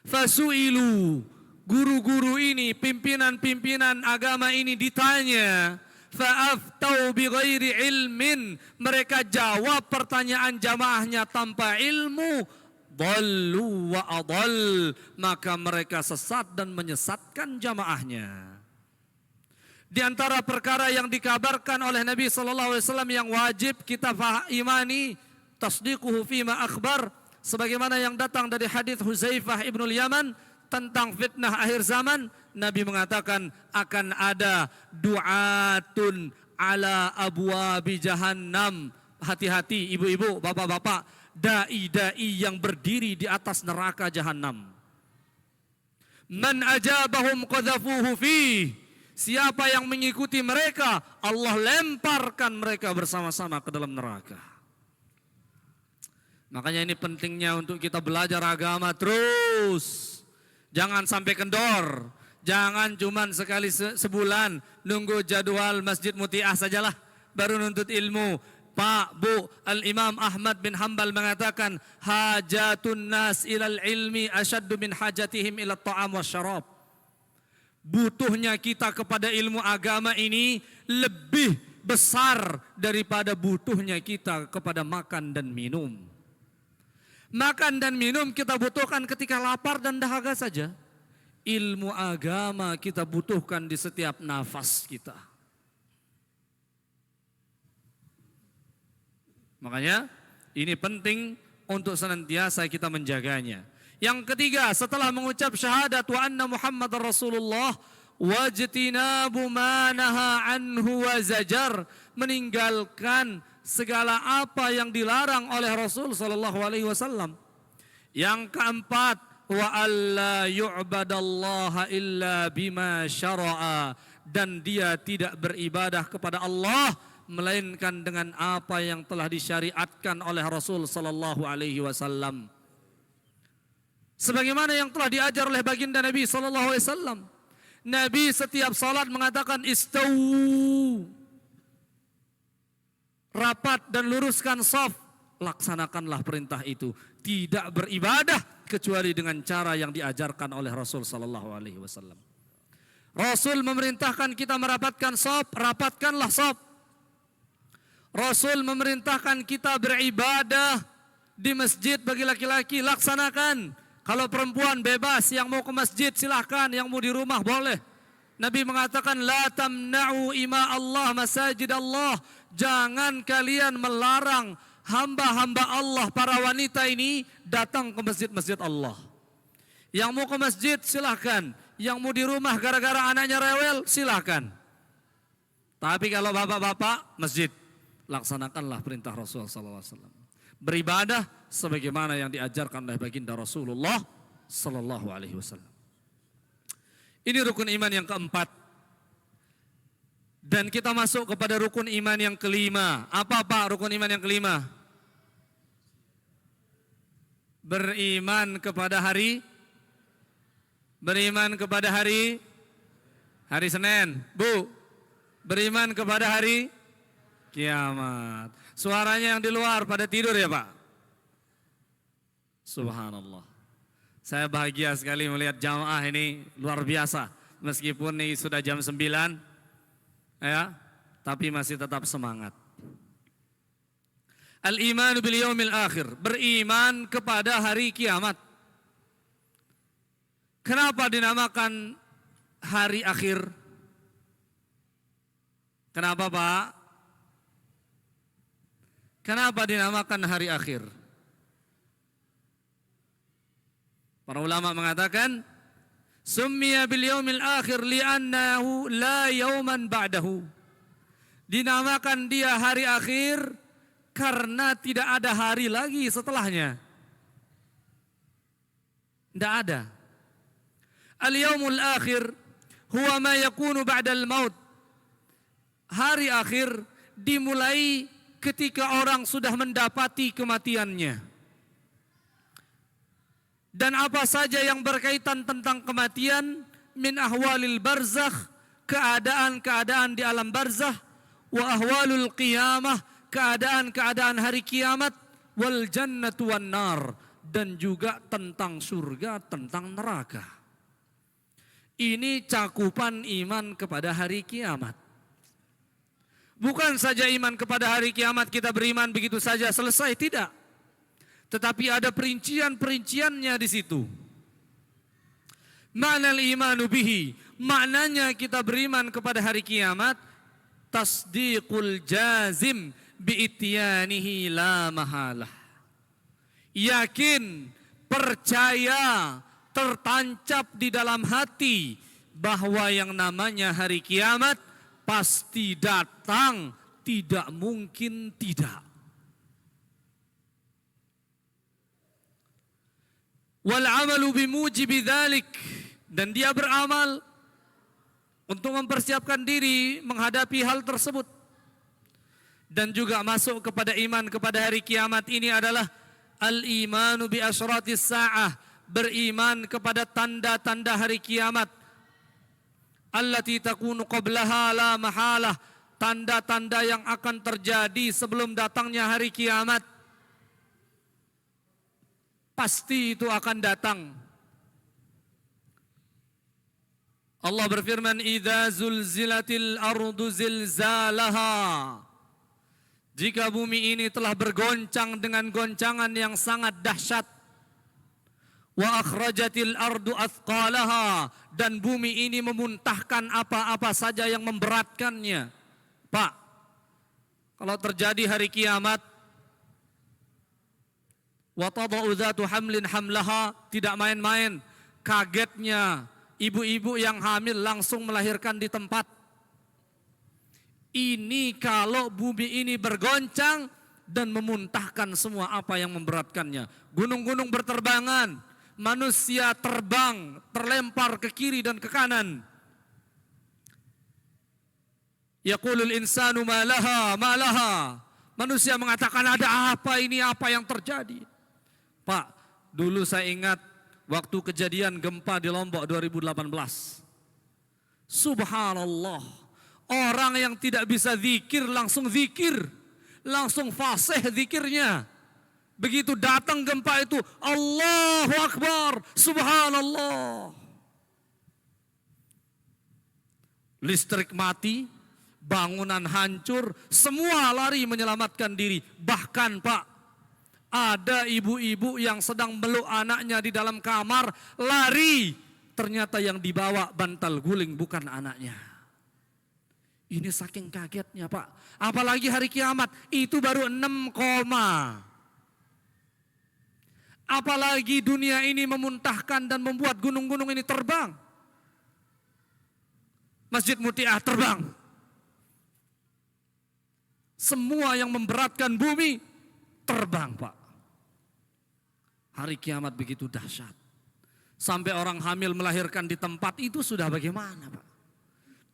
Fasu'ilu, guru-guru ini, pimpinan-pimpinan agama ini ditanya, fa'aftau bighairi ilmin, mereka jawab pertanyaan jamaahnya tanpa ilmu, dhallu wa adall, maka mereka sesat dan menyesatkan jamaahnya. Di antara perkara yang dikabarkan oleh Nabi sallallahu alaihi wasallam yang wajib kita imani, tasdiquhu fima akhbar, sebagaimana yang datang dari hadis Huzaifah ibnul Yaman tentang fitnah akhir zaman. Nabi mengatakan akan ada du'atun ala abwabi jahannam. Hati-hati ibu-ibu, bapak-bapak, dai-dai yang berdiri di atas neraka jahannam. Man ajabahum qadhafuhu fi, siapa yang mengikuti mereka, Allah lemparkan mereka bersama-sama ke dalam neraka. Makanya ini pentingnya untuk kita belajar agama terus. Jangan sampai kendor. Jangan cuman sekali sebulan nunggu jadwal Masjid Muti'ah sajalah baru nuntut ilmu. Pak, Bu, Al-Imam Ahmad bin Hanbal mengatakan, hajatun nas ilal ilmi asyaddu min hajatihim ila ta'am wa syarab. Butuhnya kita kepada ilmu agama ini lebih besar daripada butuhnya kita kepada makan dan minum. Makan dan minum kita butuhkan ketika lapar dan dahaga saja. Ilmu agama kita butuhkan di setiap nafas kita. Makanya ini penting untuk senantiasa kita menjaganya. Yang ketiga, setelah mengucap syahadat wa anna Muhammadar Rasulullah, wajtinabu ma naha anhu wa zajar, meninggalkan segala apa yang dilarang oleh Rasul sallallahu alaihi wasallam. Yang keempat, wa alla yu'badallaha illa bima syara'a, dan dia tidak beribadah kepada Allah melainkan dengan apa yang telah disyariatkan oleh Rasul sallallahu alaihi wasallam. Sebagaimana yang telah diajar oleh baginda Nabi sallallahu alaihi wasallam. Nabi setiap salat mengatakan istawu, rapat dan luruskan shaf, laksanakanlah perintah itu. Tidak beribadah kecuali dengan cara yang diajarkan oleh Rasul sallallahu alaihi wasallam. Rasul memerintahkan kita merapatkan shaf, rapatkanlah shaf. Rasul memerintahkan kita beribadah di masjid bagi laki-laki, laksanakan. Kalau perempuan bebas, yang mau ke masjid silahkan, yang mau di rumah boleh. Nabi mengatakan la tamna'u ima Allah masajid Allah. Jangan kalian melarang hamba-hamba Allah, para wanita ini datang ke masjid-masjid Allah. Yang mau ke masjid silahkan, yang mau di rumah gara-gara anaknya rewel silahkan. Tapi kalau bapak-bapak masjid, laksanakanlah perintah Rasulullah SAW. beribadah sebagaimana yang diajarkan oleh baginda Rasulullah sallallahu alaihi wasallam. Ini rukun iman yang keempat. Dan kita masuk kepada rukun iman yang kelima. Apa Pak rukun iman yang kelima? Beriman kepada hari Senin. Bu, beriman kepada hari kiamat. Suaranya yang di luar pada tidur ya Pak? Subhanallah. Saya bahagia sekali melihat jamaah ini luar biasa. Meskipun ini sudah jam 9 ya, tapi masih tetap semangat. Al-iman bil yaumil akhir, beriman kepada hari kiamat. Kenapa dinamakan hari akhir? Kenapa Pak? Kenapa dinamakan hari akhir? Para ulama mengatakan, summiya bil yaumil akhir li'annahu la yauman ba'dahu. Dinamakan dia hari akhir karena tidak ada hari lagi setelahnya. Tidak ada. Al-yaumul akhir huwa ma yakunu ba'dal maut. Hari akhir dimulai ketika orang sudah mendapati kematiannya. Dan apa saja yang berkaitan tentang kematian, min ahwalil barzakh, keadaan-keadaan di alam barzakh, wa ahwalul qiyamah, keadaan-keadaan hari kiamat, wal jannatu wan nar, dan juga tentang surga, tentang neraka. Ini cakupan iman kepada hari kiamat. Bukan saja iman kepada hari kiamat kita beriman begitu saja selesai, tidak. Tetapi ada perincian-perinciannya di situ. Ma'nal imanu bihi, maknanya kita beriman kepada hari kiamat, tasdiqul jazim bi'ityanihi la mahalah. Yakin, percaya, tertancap di dalam hati bahwa yang namanya hari kiamat pasti datang, tidak mungkin tidak. Wal amalu bimujibi dzalik, dan dia beramal untuk mempersiapkan diri menghadapi hal tersebut. Dan juga masuk kepada iman kepada hari kiamat ini adalah al-imanu bi asyratis sa'ah, beriman kepada tanda-tanda hari kiamat. Allati takunu qablaha la mahalah, tanda-tanda yang akan terjadi sebelum datangnya hari kiamat. Pasti itu akan datang. Allah berfirman, idza zulzilatil ardu zilzalaha. Jika bumi ini telah bergoncang dengan goncangan yang sangat dahsyat. Wa akhrajatil ardu athqalaha, dan bumi ini memuntahkan apa-apa saja yang memberatkannya. Pak, kalau terjadi hari kiamat, wa tada'u dzatu hamlin hamlaha, tidak main-main. Kagetnya ibu-ibu yang hamil langsung melahirkan di tempat. Ini kalau bumi ini bergoncang dan memuntahkan semua apa yang memberatkannya. Gunung-gunung berterbangan, manusia terbang, terlempar ke kiri dan ke kanan. Yaqulul insanu ma laha. Manusia mengatakan, ada apa ini, apa yang terjadi? Pak, dulu saya ingat waktu kejadian gempa di Lombok 2018. Subhanallah, orang yang tidak bisa zikir, langsung fasih zikirnya. Begitu datang gempa itu, Allahu Akbar, Subhanallah. Listrik mati, bangunan hancur, semua lari menyelamatkan diri. Bahkan Pak, ada ibu-ibu yang sedang meluk anaknya di dalam kamar, lari. Ternyata yang dibawa bantal guling, bukan anaknya. Ini saking kagetnya Pak. Apalagi hari kiamat, itu baru 6, apalagi dunia ini memuntahkan dan membuat gunung-gunung ini terbang. Masjid Muti'ah terbang. Semua yang memberatkan bumi terbang Pak. Hari kiamat begitu dahsyat. Sampai orang hamil melahirkan di tempat itu sudah bagaimana Pak?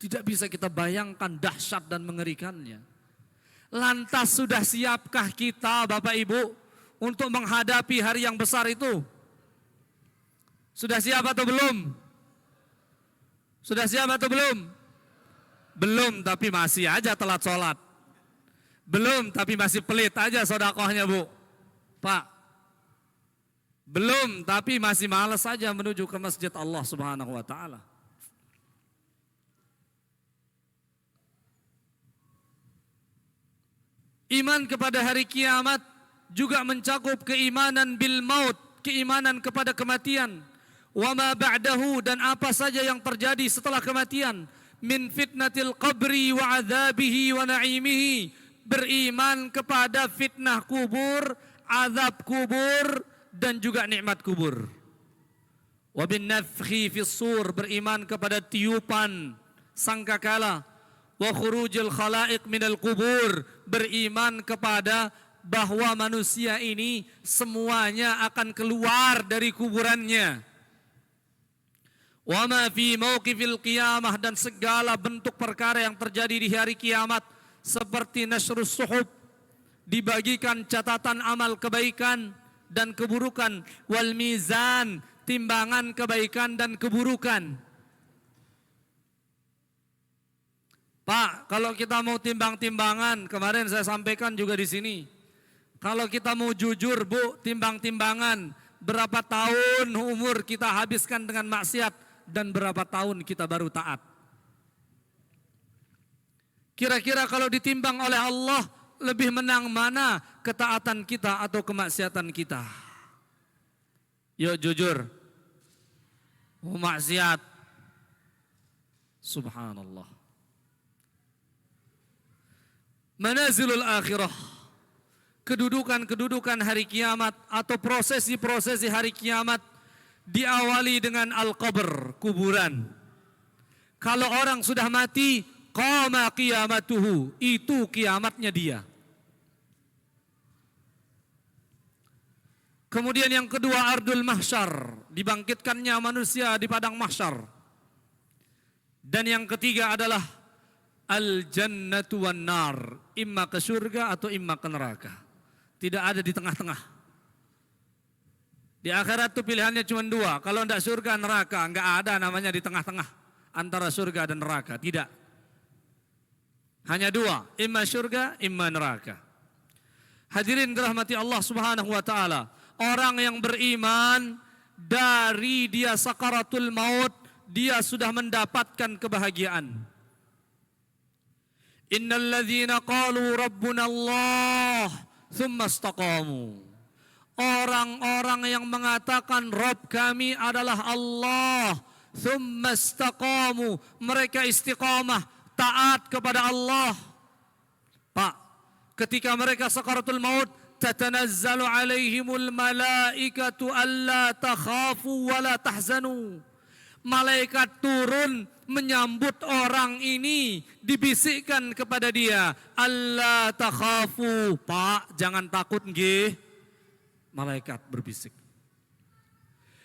Tidak bisa kita bayangkan dahsyat dan mengerikannya. Lantas sudah siapkah kita Bapak Ibu untuk menghadapi hari yang besar itu? Sudah siap atau belum? Sudah siap atau belum? Belum, tapi masih aja telat sholat. Belum, tapi masih pelit aja sedekahnya Bu. Pak, belum, tapi masih malas saja menuju ke masjid Allah Subhanahu wa taala. Iman kepada hari kiamat juga mencakup keimanan bil maut, keimanan kepada kematian. Wa ma ba'dahu, dan apa saja yang terjadi setelah kematian. Min fitnatil qabri wa adzabihi wa na'imihi. Beriman kepada fitnah kubur, azab kubur, dan juga nikmat kubur. Wa bin nafkhi fis sur, beriman kepada tiupan sangkakala. Wa khurujil khalaiq minal kubur, beriman kepada bahwa manusia ini semuanya akan keluar dari kuburannya. Wa ma fi mauqifil qiyamah, dan segala bentuk perkara yang terjadi di hari kiamat seperti nasrus suhub, dibagikan catatan amal kebaikan dan keburukan, wal mizan, timbangan kebaikan dan keburukan. Pak, kalau kita mau timbang-timbangan, kemarin saya sampaikan juga di sini. Kalau kita mau jujur Bu, timbang-timbangan, berapa tahun umur kita habiskan dengan maksiat dan berapa tahun kita baru taat. Kira-kira kalau ditimbang oleh Allah, lebih menang mana, ketaatan kita atau kemaksiatan kita? Yuk jujur. Maksiat. Subhanallah. Manazilul akhirah, kedudukan-kedudukan hari kiamat atau prosesi-prosesi hari kiamat diawali dengan al-qabr, kuburan. Kalau orang sudah mati, qama qiyamatuhu, itu kiamatnya dia. Kemudian yang kedua ardul mahsyar, dibangkitkannya manusia di padang mahsyar. Dan yang ketiga adalah al-jannatu wan nar, imma ke surga atau imma ke neraka. Tidak ada di tengah-tengah. Di akhirat itu pilihannya cuma dua, kalau tidak surga neraka, enggak ada namanya di tengah-tengah antara surga dan neraka, tidak. Hanya dua, imma surga, imma neraka. Hadirin dirahmati Allah Subhanahu wa taala, orang yang beriman dari dia sakaratul maut, dia sudah mendapatkan kebahagiaan. Innal ladzina qalu rabbuna Allah tsumma istaqamu. Orang-orang yang mengatakan Rabb kami adalah Allah, tsumma istaqamu, mereka istiqamah, taat kepada Allah. Pak, ketika mereka sakaratul maut, tatanazzalu alaihimul malaikatu alla takhafu wa la tahzanu. Malaikat turun menyambut orang ini, dibisikkan kepada dia, Allah takhafu, Pak jangan takut nggih. Malaikat berbisik.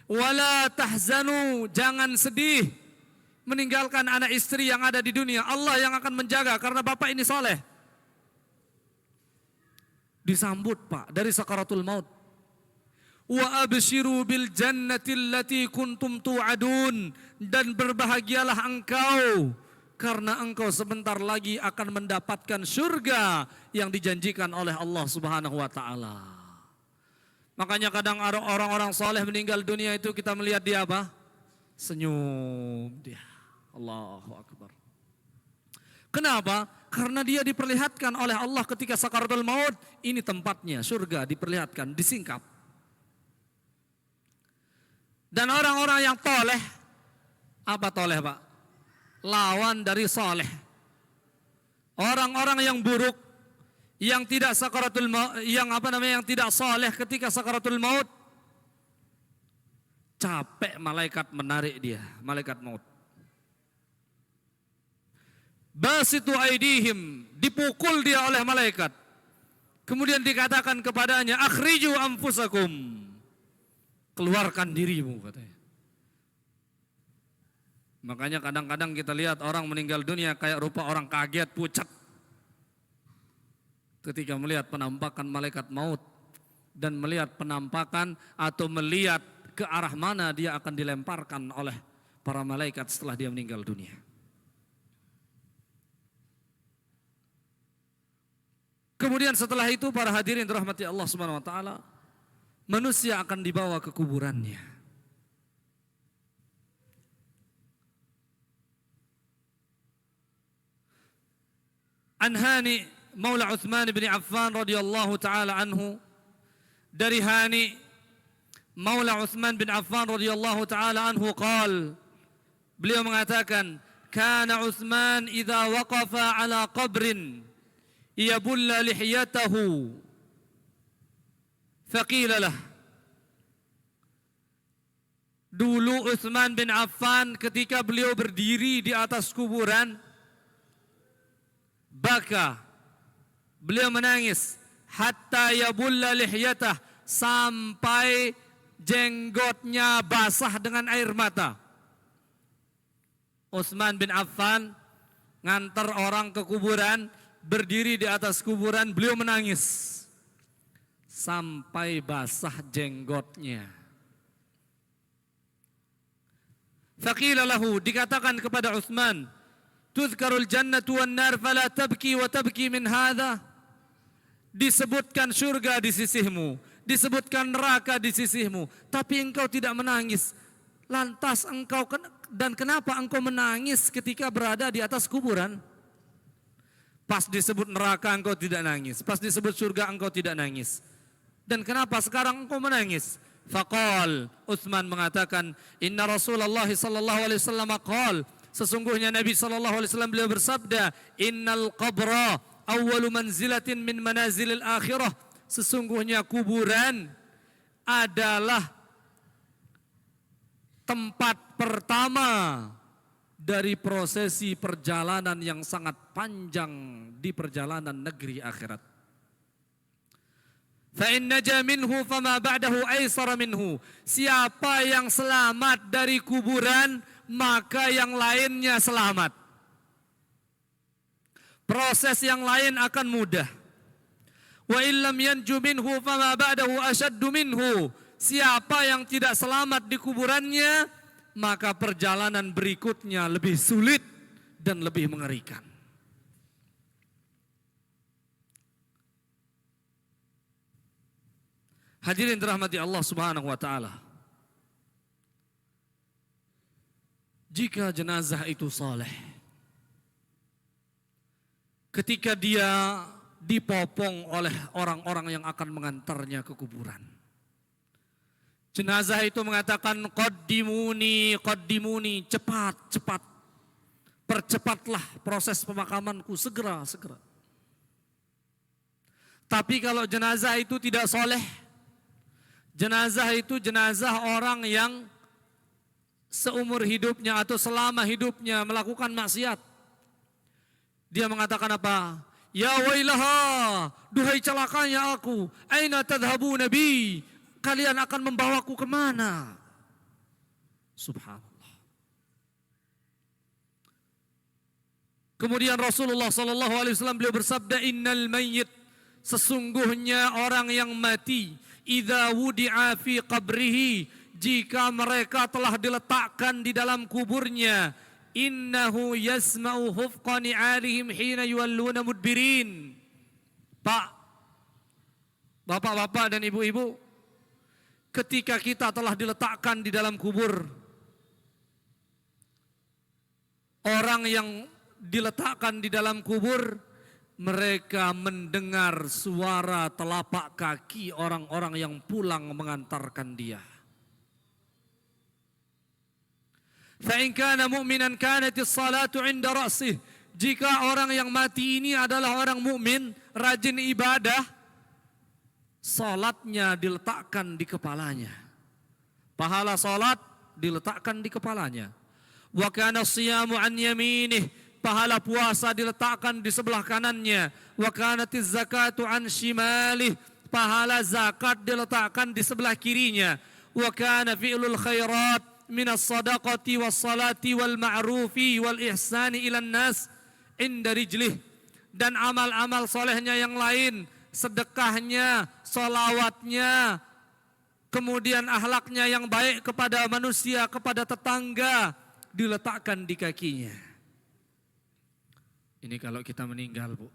Wala tahzanu, jangan sedih meninggalkan anak istri yang ada di dunia, Allah yang akan menjaga karena Bapak ini soleh. Disambut Pak dari sakaratul maut. Wa abshiru bil jannati allati kuntum tu'adun, dan berbahagialah engkau karena engkau sebentar lagi akan mendapatkan surga yang dijanjikan oleh Allah Subhanahu wa taala. Makanya kadang orang-orang soleh meninggal dunia itu kita melihat dia apa? Senyum dia. Allahu akbar. Kenapa? Karena dia diperlihatkan oleh Allah ketika sakaratul maut, ini tempatnya surga, diperlihatkan, disingkap. Dan orang-orang yang toleh, apa toleh Pak? Lawan dari soleh. Orang-orang yang buruk, yang tidak sakaratul maut, yang tidak soleh ketika sakaratul maut, capek malaikat menarik dia, malaikat maut. Basitu aidihim, dipukul dia oleh malaikat. Kemudian dikatakan kepadanya, akhriju anfusakum. Keluarkan dirimu, katanya. Makanya kadang-kadang kita lihat orang meninggal dunia kayak rupa orang kaget, pucat. Ketika melihat penampakan malaikat maut. Dan melihat penampakan atau melihat ke arah mana dia akan dilemparkan oleh para malaikat setelah dia meninggal dunia. Kemudian setelah itu para hadirin dirahmati Allah Subhanahu wa taala, manusia akan dibawa ke kuburannya. An Hani Maula Utsman bin Affan radhiyallahu taala anhu, dari Hani Maula Utsman bin Affan radhiyallahu taala anhu qala, beliau mengatakan, kana Utsman idza waqafa ala qabrin yabulla lihiyatahu faqila lah. Dulu Utsman bin Affan ketika beliau berdiri di atas kuburan, baka, beliau menangis, hatta yabulla lihiyatah, sampai jenggotnya basah dengan air mata. Utsman bin Affan ngantar orang ke kuburan, berdiri di atas kuburan, beliau menangis sampai basah jenggotnya. Faqila lahu, dikatakan kepada Utsman, tuzkarul jannatu wan nar fala tabki wa tabki min hadha. Disebutkan surga di sisimu, disebutkan neraka di sisimu, tapi engkau tidak menangis. Lantas engkau, dan kenapa engkau menangis ketika berada di atas kuburan? Pas disebut neraka engkau tidak nangis, pas disebut surga engkau tidak nangis. Dan kenapa sekarang engkau menangis? Faqal, Utsman mengatakan, inna Rasulullah sallallahu alaihi wasallam qala, sesungguhnya Nabi sallallahu alaihi wasallam beliau bersabda, innal qabra awwalu manzilatin min manazilil akhirah. Sesungguhnya kuburan adalah tempat pertama dari prosesi perjalanan yang sangat panjang di perjalanan negeri akhirat. Fa in naja minhu fama ba'dahu aisara minhu. Siapa yang selamat dari kuburan, maka yang lainnya selamat. Proses yang lain akan mudah. Wa illam yanju minhu fama ba'dahu ashaddu minhu. Siapa yang tidak selamat di kuburannya, maka perjalanan berikutnya lebih sulit dan lebih mengerikan. Hadirin dirahmati Allah Subhanahu wa taala. Jika jenazah itu saleh, ketika dia dipopong oleh orang-orang yang akan mengantarnya ke kuburan, jenazah itu mengatakan, qaddimuni, qaddimuni, cepat, cepat. Percepatlah proses pemakamanku, segera, segera. Tapi kalau jenazah itu tidak soleh, jenazah itu jenazah orang yang seumur hidupnya atau selama hidupnya melakukan maksiat. Dia mengatakan apa? Ya wailaha, duhai celakanya aku, aina tadhabu nabi, kalian akan membawaku kemana? Subhanallah. Kemudian Rasulullah SAW beliau bersabda, innal mayyit, sesungguhnya orang yang mati, idza wudi'a fi qabrihi, jika mereka telah diletakkan di dalam kuburnya, innahu yasma'u hufqa ni'alihim hina yuwalluna mudbirin. Pak, bapak-bapak dan ibu-ibu, ketika kita telah diletakkan di dalam kubur, orang yang diletakkan di dalam kubur, mereka mendengar suara telapak kaki orang-orang yang pulang mengantarkan dia. Fa in kana mu'minan kanatis salatu 'inda ra'sih. Jika orang yang mati ini adalah orang mukmin, rajin ibadah, salatnya diletakkan di kepalanya. Pahala salat diletakkan di kepalanya. Wa kana siyamu an yaminih. pahala puasa diletakkan di sebelah kanannya. Wa kanatiz zakatu an shimalih, pahala zakat diletakkan di sebelah kirinya. Wa kana fi'lul khairat minas sadaqati was salati wal ma'rufi wal ihsani ilan nas inda rijlih. Dan amal-amal solehnya yang lain, sedekahnya, solawatnya, kemudian akhlaknya yang baik kepada manusia, kepada tetangga, diletakkan di kakinya. Ini kalau kita meninggal, Bu.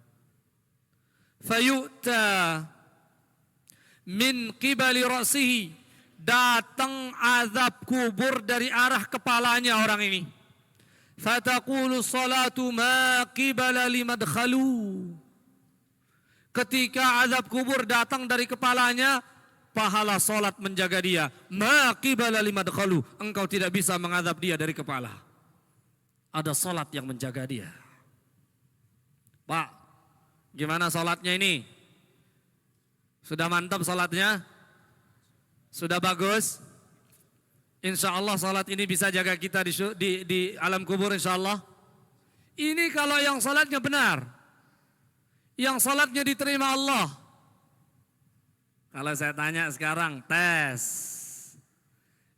Fayu'ta min qibali ra'sihi, datang azab kubur dari arah kepalanya orang ini. Fataqulu salatu ma qibala limadkhalu. Ketika azab kubur datang dari kepalanya, pahala salat menjaga dia. Ma qibala limadkhalu, engkau tidak bisa mengazab dia dari kepala. Ada salat yang menjaga dia. Pak, gimana salatnya ini? Sudah mantap salatnya? Sudah bagus? Insya Allah salat ini bisa jaga kita di alam kubur insya Allah. Ini kalau yang salatnya benar, yang salatnya diterima Allah. Kalau saya tanya sekarang, tes.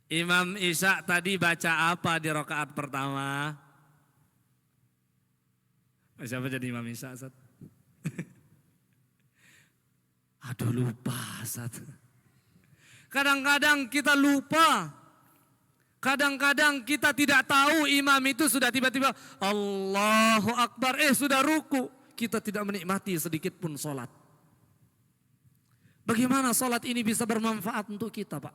Imam Isya tadi baca apa di rakaat pertama? Siapa jadi Imam Isya, Ustaz? Aduh lupa, Ustaz. Kadang-kadang kita lupa. Kadang-kadang kita tidak tahu imam itu sudah tiba-tiba Allahu Akbar, sudah ruku. Kita tidak menikmati sedikit pun sholat. Bagaimana sholat ini bisa bermanfaat untuk kita, Pak?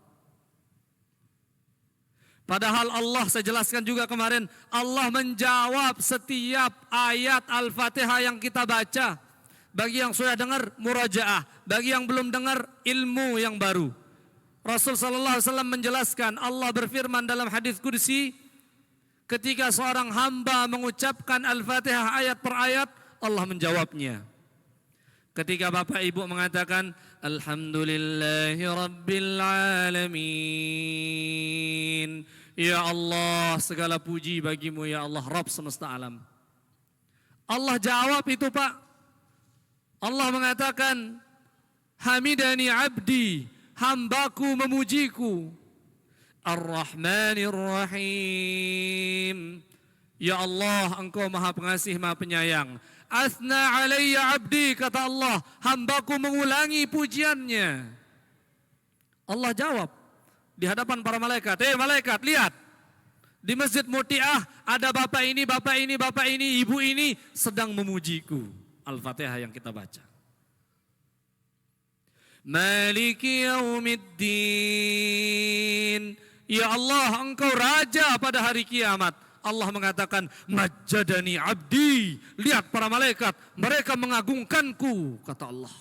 Padahal Allah, saya jelaskan juga kemarin, Allah menjawab setiap ayat Al-Fatihah yang kita baca. Bagi yang sudah dengar, murajaah. Bagi yang belum dengar, ilmu yang baru. Rasul sallallahu alaihi wasallam menjelaskan, Allah berfirman dalam hadis qudsi, ketika seorang hamba mengucapkan Al-Fatihah ayat per ayat, Allah menjawabnya. Ketika Bapak Ibu mengatakan Alhamdulillahi Rabbil Alamin, ya Allah segala puji bagimu ya Allah Rabb semesta alam. Allah jawab itu, Pak. Allah mengatakan Hamidani abdi, hambaku memujiku. Ar-Rahmanir Rahim, ya Allah engkau maha pengasih maha penyayang. Asna alayya abdi, kata Allah, hambaku mengulangi pujiannya. Allah jawab di hadapan para malaikat, malaikat lihat, di Masjid Muti'ah ada bapak ini, bapak ini, bapak ini, ibu ini sedang memujiku. Al-Fatihah yang kita baca. Maliki yaumiddin, ya Allah engkau raja pada hari kiamat. Allah mengatakan majjadani abdi, lihat para malaikat mereka mengagungkanku, kata Allah.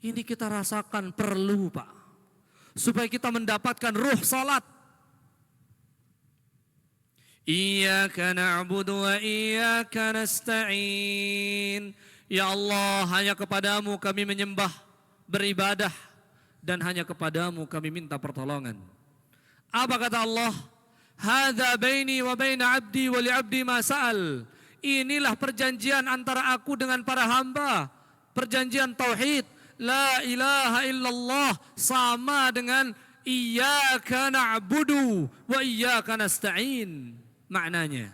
Ini kita rasakan perlu, Pak, supaya kita mendapatkan ruh salat. Iyyaka na'budu wa iyyaka nasta'in, ya Allah hanya kepadamu kami menyembah, beribadah, dan hanya kepadamu kami minta pertolongan. Apa kata Allah? Hadza baini wa baina abdi wa li abdi ma sa'al. Inilah perjanjian antara aku dengan para hamba. Perjanjian tauhid, la ilaha illallah, sama dengan iyyaka na'budu wa iyyaka nasta'in. Maknanya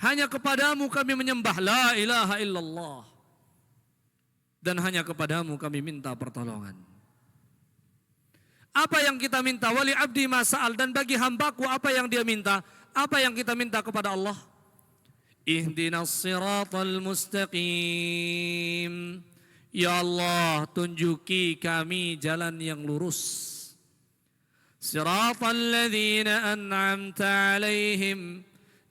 hanya kepadamu kami menyembah, la ilaha illallah, dan hanya kepadamu kami minta pertolongan. Apa yang kita minta? Wali abdi masa'al, dan bagi hambaku apa yang dia minta? Apa yang kita minta kepada Allah? Ihdinas siratal mustaqim, ya Allah tunjuki kami jalan yang lurus. Siratal ladzina an'amta alaihim,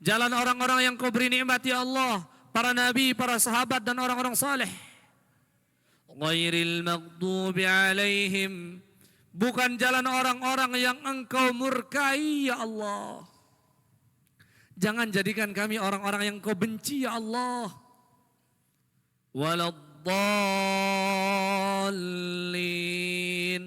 jalan orang-orang yang kau beri nikmat ya Allah, para nabi, para sahabat dan orang-orang saleh. Ghairil maghdubi alaihim, bukan jalan orang-orang yang engkau murkai ya Allah. Jangan jadikan kami orang-orang yang kau benci ya Allah. Waladdallin,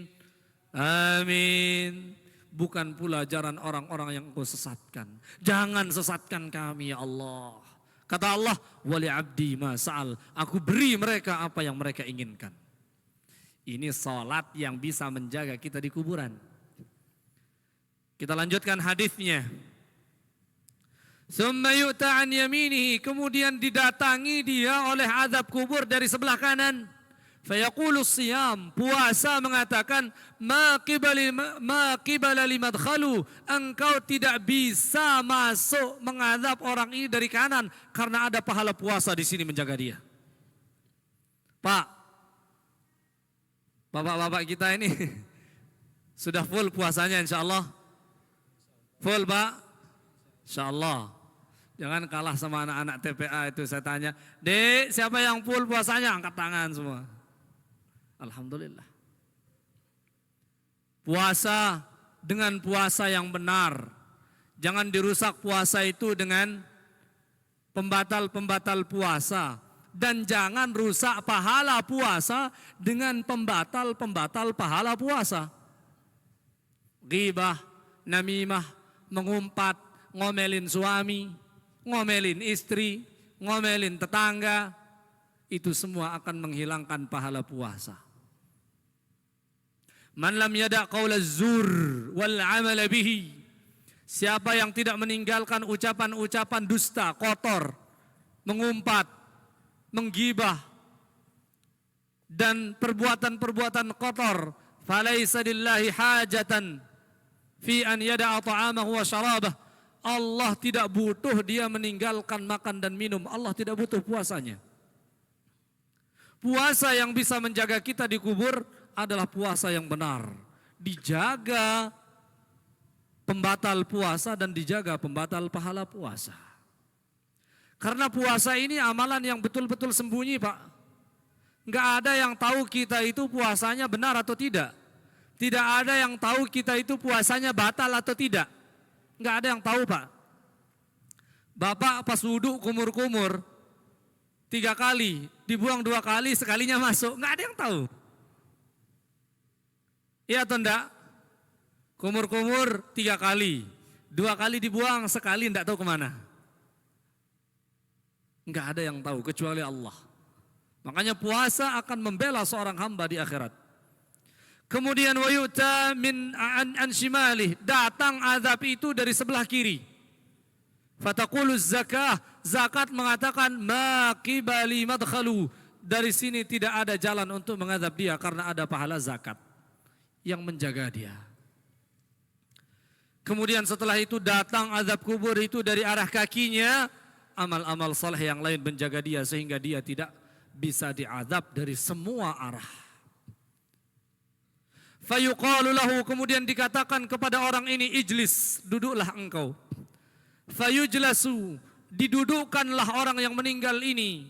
amin. bukan pula jalan orang-orang yang Engkau sesatkan. Jangan sesatkan kami ya Allah. Kata Allah, wali abdi ma sa'al, aku beri mereka apa yang mereka inginkan. Ini salat yang bisa menjaga kita di kuburan. Kita lanjutkan hadisnya. Summa yu'ta an yaminihi, kemudian didatangi dia oleh azab kubur dari sebelah kanan. Fayaqulu siyam, puasa mengatakan ma qibala limadkhalu, engkau tidak bisa masuk mengadab orang ini dari kanan karena ada pahala puasa di sini menjaga dia. Pak, bapak-bapak kita ini sudah full puasanya insyaallah. Full Pak? Insyaallah. Jangan kalah sama anak-anak TPA itu, saya tanya, "Dek, siapa yang full puasanya?" Angkat tangan semua. Alhamdulillah. Puasa dengan puasa yang benar. Jangan dirusak puasa itu dengan pembatal-pembatal puasa. Dan jangan rusak pahala puasa dengan pembatal-pembatal pahala puasa. Ghibah, namimah, mengumpat, ngomelin suami, ngomelin istri, ngomelin tetangga. Itu semua akan menghilangkan pahala puasa. Man lam yada' qaula zur wal amala bihi. Siapa yang tidak meninggalkan ucapan-ucapan dusta, kotor, mengumpat, menggibah, dan perbuatan-perbuatan kotor, falaisa lillahi hajatan fi an yada'a ta'amahu wa syarabah. Allah tidak butuh dia meninggalkan makan dan minum. Allah tidak butuh puasanya. Puasa yang bisa menjaga kita di kubur adalah puasa yang benar. Dijaga pembatal puasa dan dijaga pembatal pahala puasa. Karena puasa ini amalan yang betul-betul sembunyi Pak. Enggak ada yang tahu kita itu puasanya benar atau tidak. Tidak ada yang tahu kita itu puasanya batal atau tidak. Enggak ada yang tahu Pak. Bapak pas wudhu kumur-kumur 3 kali, dibuang 2 kali, sekalinya masuk. Enggak ada yang tahu. Iya atau enggak? Kumur-kumur 3 kali, 2 kali dibuang, sekali enggak tahu kemana. Enggak ada yang tahu kecuali Allah. Makanya puasa akan membela seorang hamba di akhirat. Kemudian wa yu'ta min an shimalih, datang azab itu dari sebelah kiri. Fataquluz zakah, zakat mengatakan ma qibali madkhalu, dari sini tidak ada jalan untuk mengadab dia karena ada pahala zakat yang menjaga dia. Kemudian setelah itu datang azab kubur itu dari arah kakinya, amal-amal saleh yang lain menjaga dia sehingga dia tidak bisa diazab dari semua arah. Fayuqalu lahu, kemudian dikatakan kepada orang ini, ijlis, duduklah engkau. Fayujlasu, didudukkanlah orang yang meninggal ini.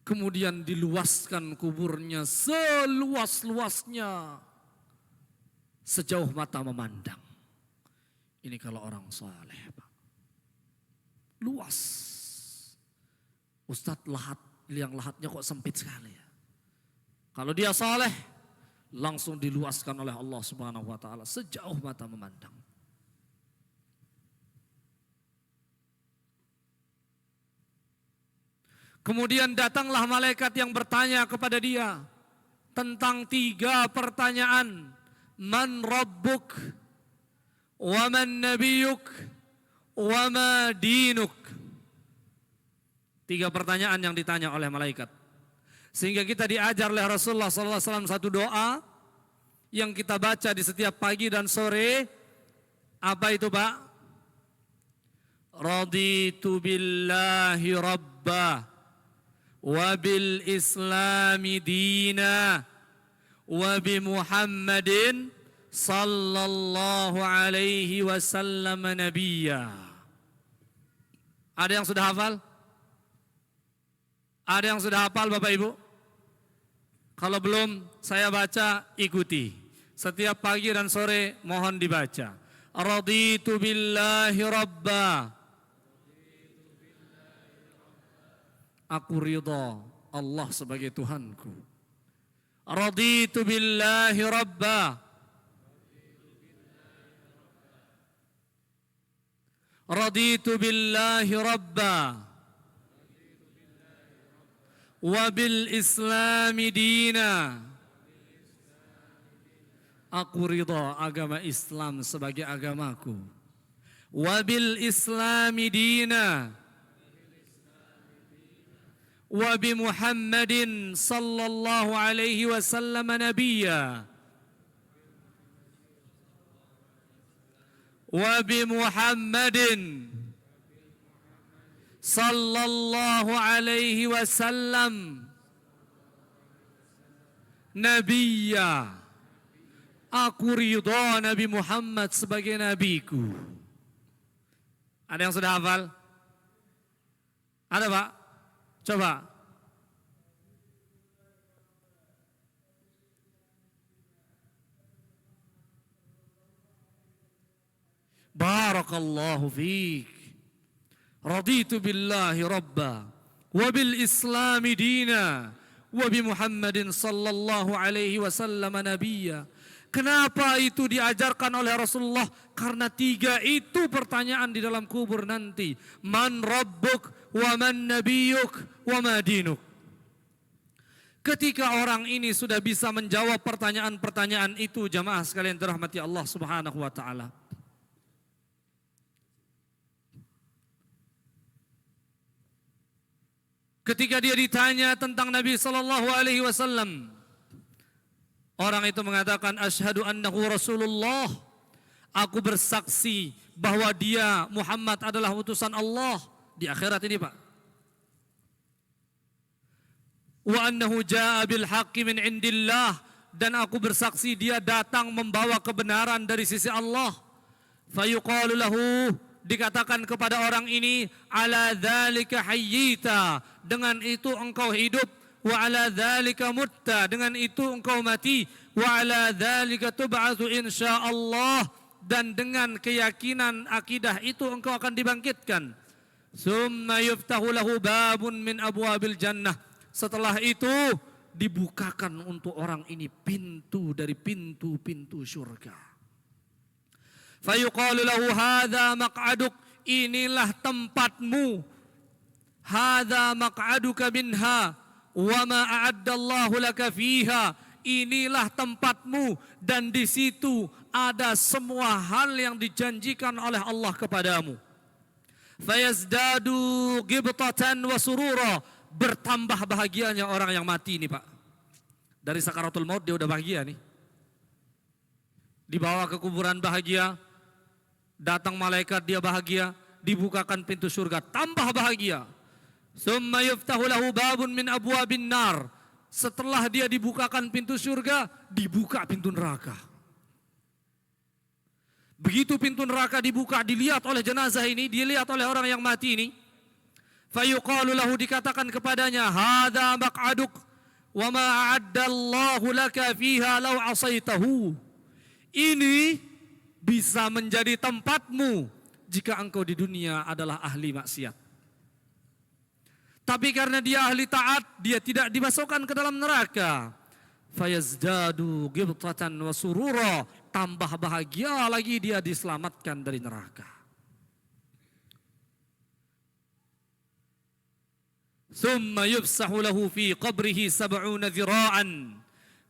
Kemudian diluaskan kuburnya seluas-luasnya, sejauh mata memandang. Ini kalau orang saleh Pak. Luas. Ustadz, liang lahatnya kok sempit sekali ya. Kalau dia saleh, langsung diluaskan oleh Allah Subhanahu wa taala sejauh mata memandang. Kemudian datanglah malaikat yang bertanya kepada dia tentang 3 pertanyaan. Man rabbuk, wa man nabiyuk, wa ma dinuk. 3 pertanyaan yang ditanya oleh malaikat. Sehingga kita diajar oleh Rasulullah SAW satu doa yang kita baca di setiap pagi dan sore. Apa itu Pak? Raditu billahi rabba wa bil islami dina wa bi Muhammadin sallallahu alaihi wasallam nabiyya. Ada yang sudah hafal? Ada yang sudah hafal Bapak Ibu? Kalau belum, saya baca, ikuti. Setiap pagi dan sore mohon dibaca. Raditu billahi rabba. Aku ridha Allah sebagai Tuhanku. Raditu billahi rabba. Raditu billahi rabba. Wa bil islami dina. Aku ridha agama Islam sebagai agamaku. Wa bil islami dina. Wa bi Muhammadin sallallahu alaihi wasallam nabiyya. Wa bi Muhammadin sallallahu alaihi wasallam nabiyya. Aku ridha Nabi Muhammad sebagai nabiku. Ada yang sudah hafal? Ada Pak? Coba. Barakallahu fiik. Raditu billahi rabba wa bil islami dina wa bi Muhammadin sallallahu alaihi wasallam nabiyya. Kenapa itu diajarkan oleh Rasulullah? Karena 3 itu pertanyaan di dalam kubur nanti. Man rabbuk wa man nabiyuk wa ma dinuk. Ketika orang ini sudah bisa menjawab pertanyaan-pertanyaan itu, jamaah sekalian dirahmati Allah Subhanahu wa taala. Ketika dia ditanya tentang Nabi sallallahu alaihi wasallam, orang itu mengatakan asyhadu annahu Rasulullah. Aku bersaksi bahwa dia Muhammad adalah utusan Allah di akhirat ini, Pak. Wa annahu jaa bil haqqi min indillah, dan aku bersaksi dia datang membawa kebenaran dari sisi Allah. Fayuqalu lahu, dikatakan kepada orang ini, ala dzalika hayyita, dengan itu engkau hidup. Wa ala dzalika mutta, dengan itu engkau mati. Wa ala dzalika tub'atsu insyaallah, dan dengan keyakinan akidah itu engkau akan dibangkitkan. Summa yuftahu lahu babun min abwabil jannah. Setelah itu dibukakan untuk orang ini pintu dari pintu-pintu surga. Fayuqalu lahu hadza maq'aduk, inilah tempatmu. Hadza maq'aduka minha wa ma a'addallahu laka fiha, inilah tempatmu dan di situ ada semua hal yang dijanjikan oleh Allah kepadamu. Fayazdadu ghibtatan wa surura, bertambah bahagianya orang yang mati ini, Pak. Dari sakaratul maut dia udah bahagia nih. Dibawa ke kuburan bahagia, datang malaikat dia bahagia, dibukakan pintu surga tambah bahagia. Summa yuftahu lahu babun min abwabin nar. Setelah dia dibukakan pintu surga, dibuka pintu neraka. Begitu pintu neraka dibuka, dilihat oleh jenazah ini, dilihat oleh orang yang mati ini. Fayuqalu lahu, dikatakan kepadanya, hadza maq'aduk wa ma a'addallahu laka fiha law asaitahu. Ini bisa menjadi tempatmu jika engkau di dunia adalah ahli maksiat. Tapi karena dia ahli taat, dia tidak dimasukkan ke dalam neraka. Fayazdadu ghibtatan wa surura, tambah bahagia lagi dia diselamatkan dari neraka. Thumma yufsahu lahu fi qabrihi 70 dhira'an.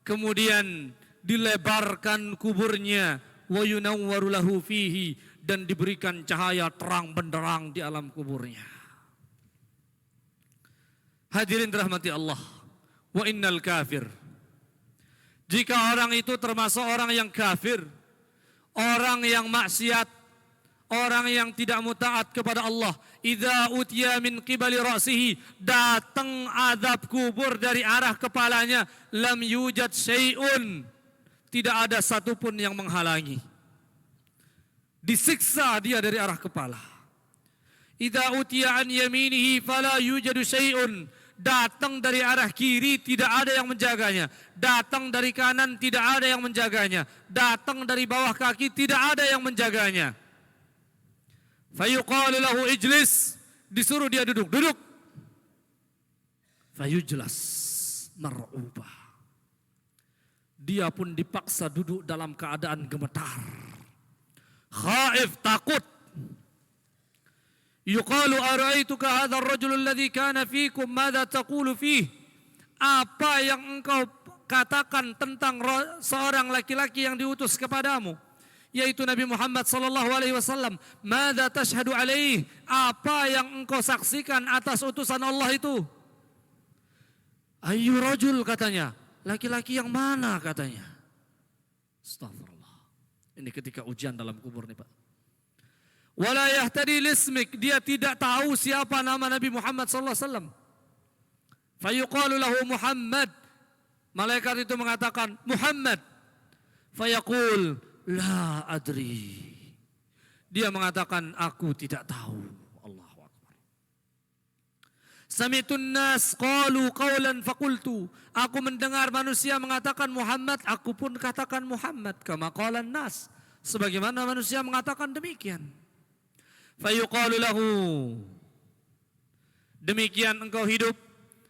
Kemudian dilebarkan kuburnya, wa yunawwaru lahu fihi, dan diberikan cahaya terang benderang di alam kuburnya. Hadirin dirahmati Allah. Wa innal kafir, jika orang itu termasuk orang yang kafir, orang yang maksiat, orang yang tidak mutaat kepada Allah, idza utiya min qibali ra'sihi, datang azab kubur dari arah kepalanya, lam yujad syai'un, tidak ada satupun yang menghalangi. Disiksa dia dari arah kepala. Idza utiya an yaminihi fala yujadu syai'un, datang dari arah kiri tidak ada yang menjaganya, datang dari kanan tidak ada yang menjaganya, datang dari bawah kaki tidak ada yang menjaganya. Fayuqalu lahu ijlis, disuruh dia duduk. Fayujlas mar'ubah, dia pun dipaksa duduk dalam keadaan gemetar. Khaif, takut. Yuqalu ara'aituka hadha ar-rajul alladhi kana fikum madza taqulu fih? Apa yang engkau katakan tentang seorang laki-laki yang diutus kepadamu, yaitu Nabi Muhammad sallallahu alaihi wasallam? Madza tashhadu alaihi? Apa yang engkau saksikan atas utusan Allah itu? Ayyu rajul, katanya. Laki-laki yang mana, katanya. Astagfirullah. Ini ketika ujian dalam kubur nih, Pak. Wala yahtadi lismik, dia tidak tahu siapa nama Nabi Muhammad sallallahu alaihi wasallam. Fayuqalu lahu Muhammad. Malaikat itu mengatakan Muhammad. Fayaqul la adri. Dia mengatakan aku tidak tahu. Allahu akbar. Sami'tun nas qalu qawlan faqultu. Aku mendengar manusia mengatakan Muhammad, aku pun katakan Muhammad. Kama qalan nas, sebagaimana manusia mengatakan demikian. Fayuqalu lahu, demikian engkau hidup,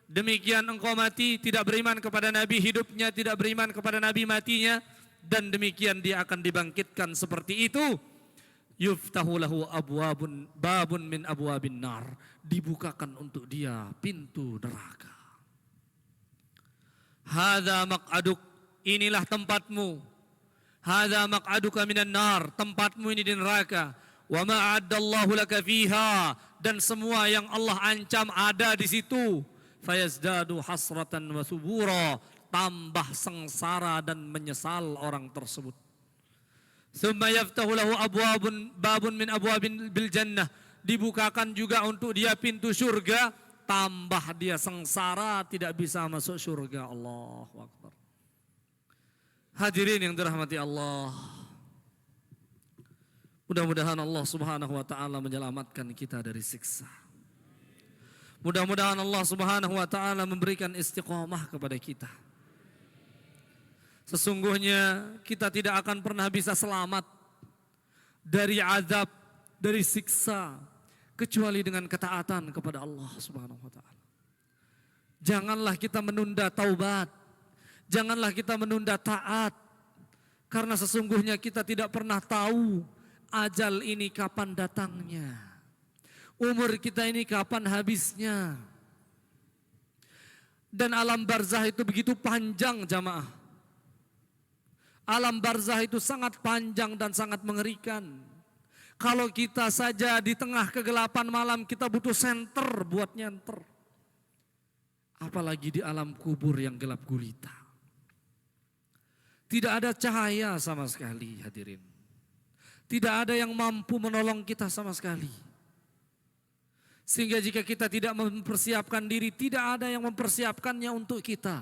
demikian engkau mati, tidak beriman kepada Nabi hidupnya, tidak beriman kepada Nabi matinya, dan demikian dia akan dibangkitkan seperti itu. Yuftahu lahu abwabun babun min abwabin nar, dibukakan untuk dia pintu neraka. Hadza maq'aduk, inilah tempatmu. Hadza maq'aduka minan nar, tempatmu ini di neraka. Wa ma a'addallahu laka fiha, dan semua yang Allah ancam ada di situ. Fayazdadu hasratan wa subura, tambah sengsara dan menyesal orang tersebut. Tsumma yaftahu lahu babun min abwabin bil jannah, dibukakan juga untuk dia pintu surga, tambah dia sengsara tidak bisa masuk surga. Allahu akbar. Hadirin yang dirahmati Allah, mudah-mudahan Allah Subhanahu wa taala menyelamatkan kita dari siksa. Mudah-mudahan Allah Subhanahu wa taala memberikan istiqomah kepada kita. Sesungguhnya kita tidak akan pernah bisa selamat dari azab, dari siksa, kecuali dengan ketaatan kepada Allah Subhanahu wa taala. Janganlah kita menunda taubat. Janganlah kita menunda taat. Karena sesungguhnya kita tidak pernah tahu ajal ini kapan datangnya. Umur kita ini kapan habisnya. Dan alam barzah itu begitu panjang, jamaah. Alam barzah itu sangat panjang dan sangat mengerikan. Kalau kita saja di tengah kegelapan malam kita butuh senter buat nyenter. Apalagi di alam kubur yang gelap gulita. Tidak ada cahaya sama sekali, hadirin. Tidak ada yang mampu menolong kita sama sekali. Sehingga jika kita tidak mempersiapkan diri, tidak ada yang mempersiapkannya untuk kita.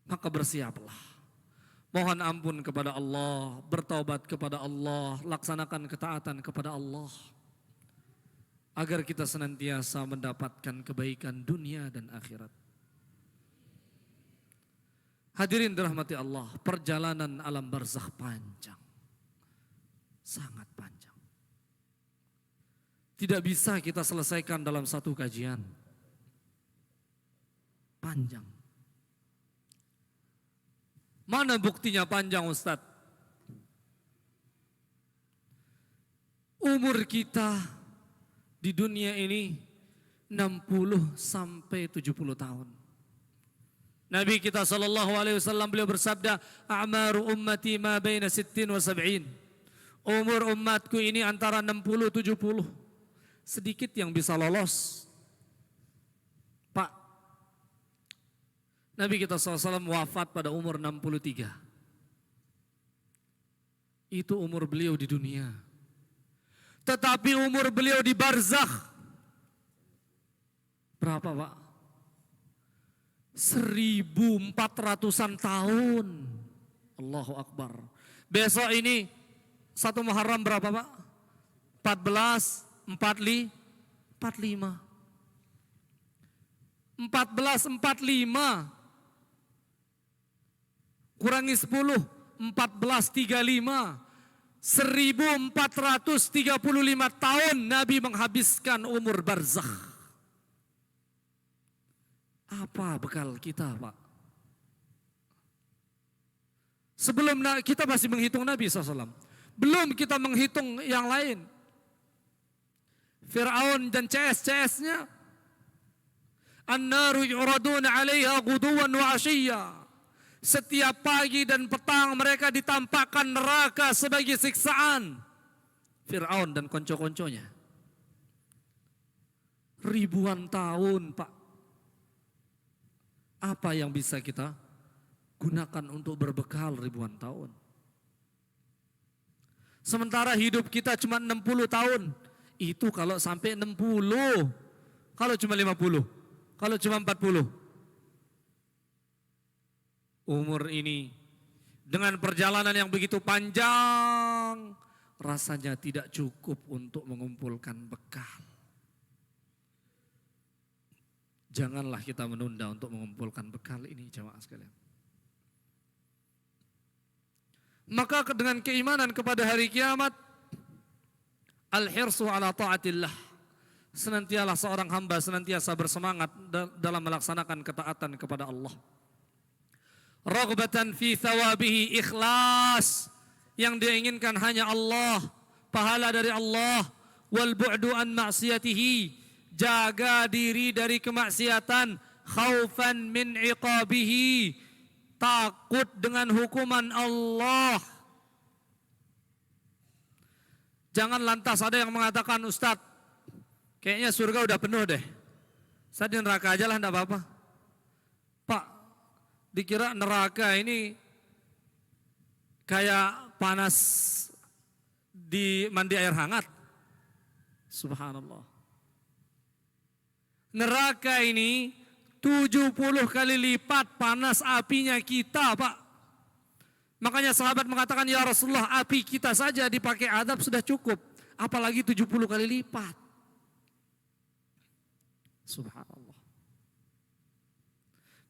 Maka bersiaplah. Mohon ampun kepada Allah, bertaubat kepada Allah, laksanakan ketaatan kepada Allah. Agar kita senantiasa mendapatkan kebaikan dunia dan akhirat. Hadirin dirahmati Allah, perjalanan alam barzakh panjang. Sangat panjang. Tidak bisa kita selesaikan dalam satu kajian. Panjang. Mana buktinya panjang, Ustadz? Umur kita di dunia ini 60 sampai 70 tahun. Nabi kita SAW beliau bersabda, "A'maru ummati ma baina 60 wa 70." Umur umatku ini antara 60 70. Sedikit yang bisa lolos. Pak, Nabi kita SAW wafat pada umur 63. Itu umur beliau di dunia. Tetapi umur beliau di barzakh berapa, Pak? 1400-an tahun. Allahu Akbar. Besok ini 1 Muharram berapa, Pak? 14, 45. 1445 kurangi 10, 1435. 1435 tahun Nabi menghabiskan umur barzakh. Apa bekal kita, Pak? Sebelum kita masih menghitung Nabi SAW. Belum kita menghitung yang lain. Fir'aun dan CS-CS-nya. An-naru yu'raduna 'alaiha ghuduwan wa 'ashiyya. Setiap pagi dan petang mereka ditampakkan neraka sebagai siksaan. Fir'aun dan konco-konconya. Ribuan tahun, Pak. Apa yang bisa kita gunakan untuk berbekal ribuan tahun? Sementara hidup kita cuma 60 tahun. Itu kalau sampai 60. Kalau cuma 50. Kalau cuma 40. Umur ini dengan perjalanan yang begitu panjang, rasanya tidak cukup untuk mengumpulkan bekal. Janganlah kita menunda untuk mengumpulkan bekal ini, jamaah sekalian. Maka dengan keimanan kepada hari kiamat, al-hirsu ala ta'atillah. Senantialah seorang hamba senantiasa bersemangat dalam melaksanakan ketaatan kepada Allah. Raghbatan fi thawabihi, ikhlas. Yang dia inginkan hanya Allah, pahala dari Allah. Wal bu'du an ma'siyatihi, jaga diri dari kemaksiatan. Khaufan min iqabihi, takut dengan hukuman Allah. Jangan lantas ada yang mengatakan, Ustadz, kayaknya surga udah penuh deh. Saya di neraka aja lah, enggak apa-apa. Pak, dikira neraka ini kayak panas di mandi air hangat. Subhanallah. Neraka ini 70 kali lipat panas apinya kita, Pak. Makanya sahabat mengatakan, ya Rasulullah, api kita saja dipakai adab sudah cukup. Apalagi 70 kali lipat. Subhanallah.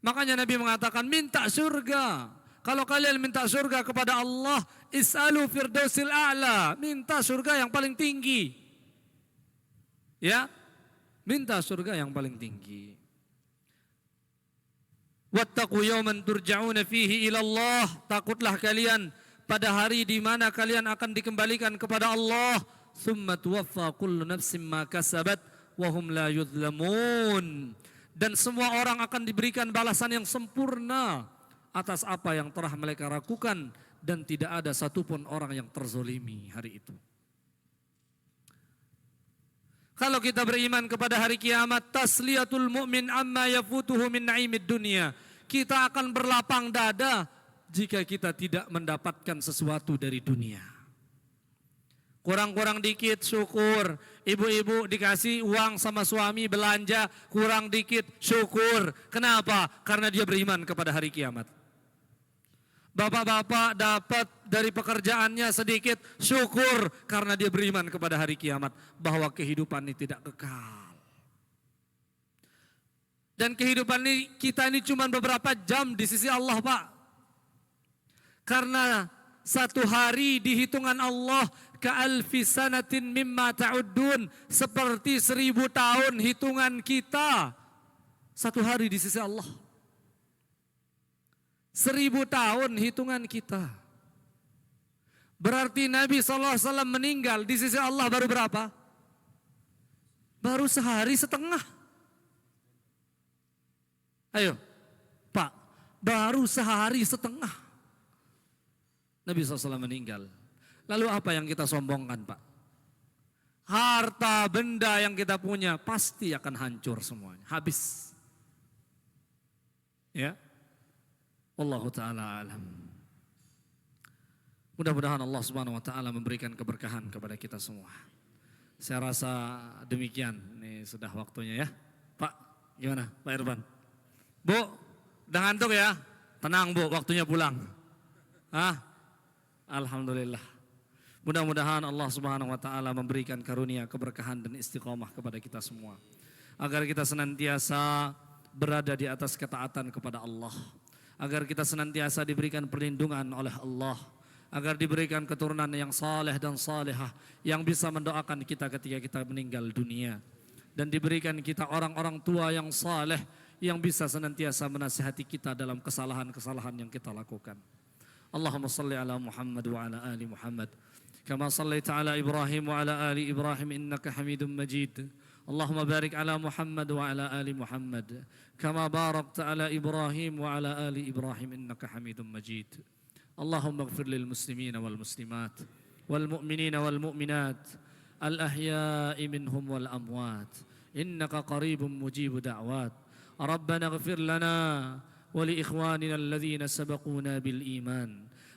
Makanya Nabi mengatakan, minta surga. Kalau kalian minta surga kepada Allah, is'alu firdausil a'la. Minta surga yang paling tinggi. Ya, minta surga yang paling tinggi. Wattaqu yawman turja'una fihi ila Allah. Takutlah kalian pada hari di mana kalian akan dikembalikan kepada Allah. Tsumma tuwaffa kullu nafsin ma kasabat wa hum la yuzlamun. Dan semua orang akan diberikan balasan yang sempurna atas apa yang telah mereka lakukan, dan tidak ada satupun orang yang terzolimi hari itu. Kalau kita beriman kepada hari kiamat, tasliyatul mu'min amma yafutuhu min na'imid dunia. Kita akan berlapang dada jika kita tidak mendapatkan sesuatu dari dunia. Kurang-kurang dikit syukur. Ibu-ibu dikasih uang sama suami belanja, kurang dikit syukur. Kenapa? Karena dia beriman kepada hari kiamat. Bapak-bapak dapat dari pekerjaannya sedikit, syukur karena dia beriman kepada hari kiamat, bahwa kehidupan ini tidak kekal. Dan kehidupan ini, kita ini cuma beberapa jam di sisi Allah, Pak. Karena satu hari di hitungan Allah ka'alfi sanatin mimma ta'uddun, seperti 1000 tahun hitungan kita. Satu hari di sisi Allah 1000 tahun hitungan kita. Berarti Nabi SAW meninggal di sisi Allah baru berapa? Baru sehari setengah. Ayo Pak, baru sehari setengah Nabi SAW meninggal. Lalu apa yang kita sombongkan, Pak? Harta benda yang kita punya pasti akan hancur semuanya, habis. Ya, Wallahu ta'ala alam. Mudah-mudahan Allah Subhanahu wa taala memberikan keberkahan kepada kita semua. Saya rasa demikian. Ini sudah waktunya ya. Pak, gimana Pak Irfan? Bu, udah ngantuk ya? Tenang Bu, waktunya pulang. Alhamdulillah. Mudah-mudahan Allah Subhanahu wa taala memberikan karunia, keberkahan dan istiqomah kepada kita semua. Agar kita senantiasa berada di atas ketaatan kepada Allah. Agar kita senantiasa diberikan perlindungan oleh Allah. Agar diberikan keturunan yang saleh dan salehah, yang bisa mendoakan kita ketika kita meninggal dunia. Dan diberikan kita orang-orang tua yang saleh, yang bisa senantiasa menasihati kita dalam kesalahan-kesalahan yang kita lakukan. اللهم صل على محمد وعلى آل محمد كما صليت على إبراهيم وعلى آل إبراهيم إنك حميد مجيد. اللهم بارك على محمد وعلى آل محمد كما باركت على إبراهيم وعلى آل إبراهيم إنك حميد مجيد. اللهم اغفر للمسلمين والمسلمات والمؤمنين والمؤمنات الأحياء منهم والأموات إنك قريب مجيب دعوات. ربنا اغفر لنا ولإخواننا الذين سبقونا بالإيمان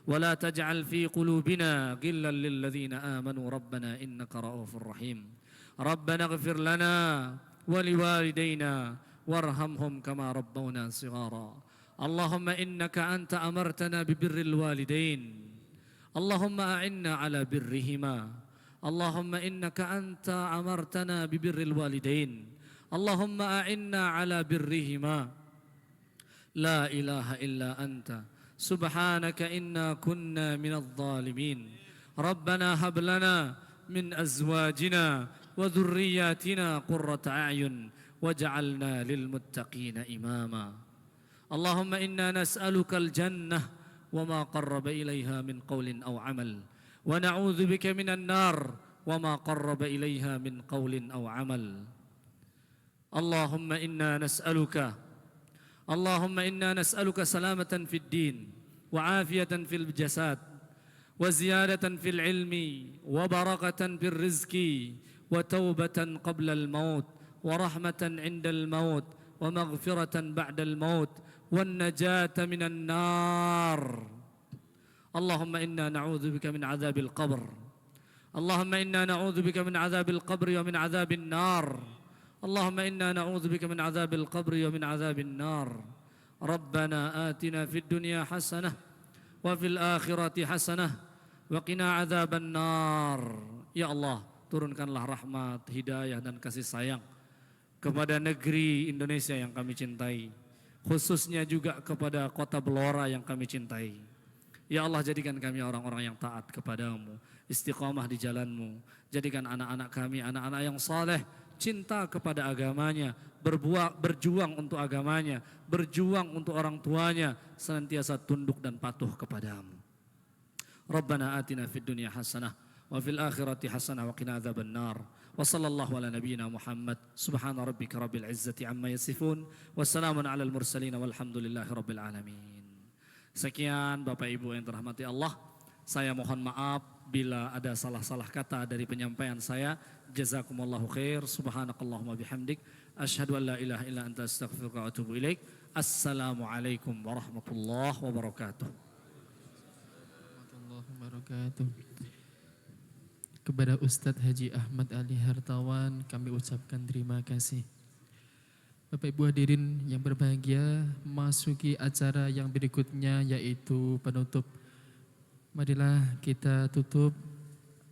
ولا تجعل في قلوبنا غلا للذين آمنوا ربنا إنك رؤوف رحيم. ربنا اغفر لنا ولوالدينا وارحمهم كما ربونا صغارا. اللهم إنك أنت أمرتنا ببر الوالدين اللهم أعنا على برهما. اللهم إنك أنت أمرتنا ببر الوالدين اللهم أعنا على برهما. لا إله إلا أنت سبحانك إنا كنا من الظالمين. ربنا هب لنا من أزواجنا وذرياتنا قرة أعين واجعلنا للمتقين إماما. اللهم إنا نسألك الجنة وما قرب إليها من قول أو عمل ونعوذ بك من النار وما قرب إليها من قول أو عمل. اللهم إنا نسألك سلامة في الدين وعافية في الجسد وزيادة في العلم وبركة في الرزق وتوبة قبل الموت ورحمة عند الموت ومغفرة بعد الموت والنجاة من النار. اللهم إنا نعوذ بك من عذاب القبر. اللهم إنا نعوذ بك من عذاب القبر ومن عذاب النار. اللهم إنا نعوذ بك من عذاب القبر ومن عذاب النار. ربنا آتنا في الدنيا حسنة وفي الآخرة حسنة وقنا عذاب النار. Ya Allah, turunkanlah rahmat, hidayah dan kasih sayang kepada negeri Indonesia yang kami cintai, khususnya juga kepada kota Blora yang kami cintai. Ya Allah, jadikan kami orang-orang yang taat kepadamu, istiqamah di jalanmu. Jadikan anak-anak kami anak-anak yang saleh, cinta kepada agamanya, berjuang untuk agamanya, berjuang untuk orang tuanya, senantiasa tunduk dan patuh kepadamu. Rabbana atina fid dunya hasanah wa fil akhirati hasanah wa qina adzaban nar. Wa sallallahu ala nabiyyina Muhammad. Subhana rabbika rabbil izzati amma yasifun. Wassalamun alal mursalin walhamdulillahi rabbil alamin. Sekian Bapak Ibu yang terhormati Allah, saya mohon maaf bila ada salah-salah kata dari penyampaian saya. Jazakumullahu khair. Subhanakallahumma bihamdik. Asyhadu an la ilaha illa anta astaghfiruka wa atubu ilaik. Assalamualaikum warahmatullahi wabarakatuh. Warahmatullahi wabarakatuh. Kepada Ustadz Haji Ahmad Ali Hartawan kami ucapkan terima kasih. Bapak Ibu hadirin yang berbahagia, masuki acara yang berikutnya yaitu penutup. Marilah kita tutup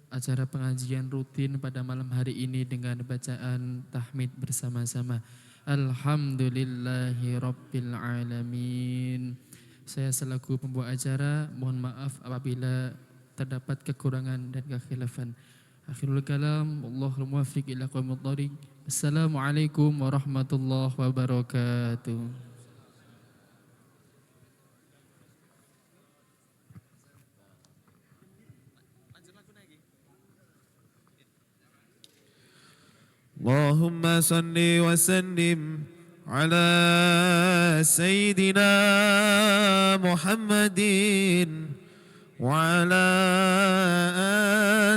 acara pengajian rutin pada malam hari ini dengan bacaan tahmid bersama-sama. Alhamdulillahi Rabbil Alamin. Saya selaku pembawa acara mohon maaf apabila terdapat kekurangan dan kekhilafan. Akhirul kalam, Allahul muwaffiq ila aqwamit thoriq. Assalamualaikum warahmatullahi wabarakatuh. Allahumma salli wa sallim ala Sayyidina Muhammadin wa ala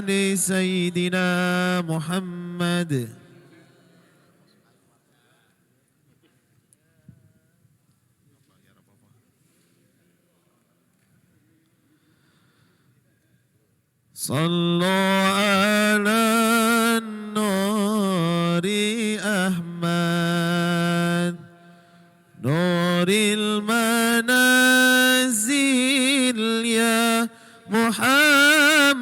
ali Sayyidina Muhammad. Sallu ala Nuri Ahmad Nuril Manazil ya Muhammad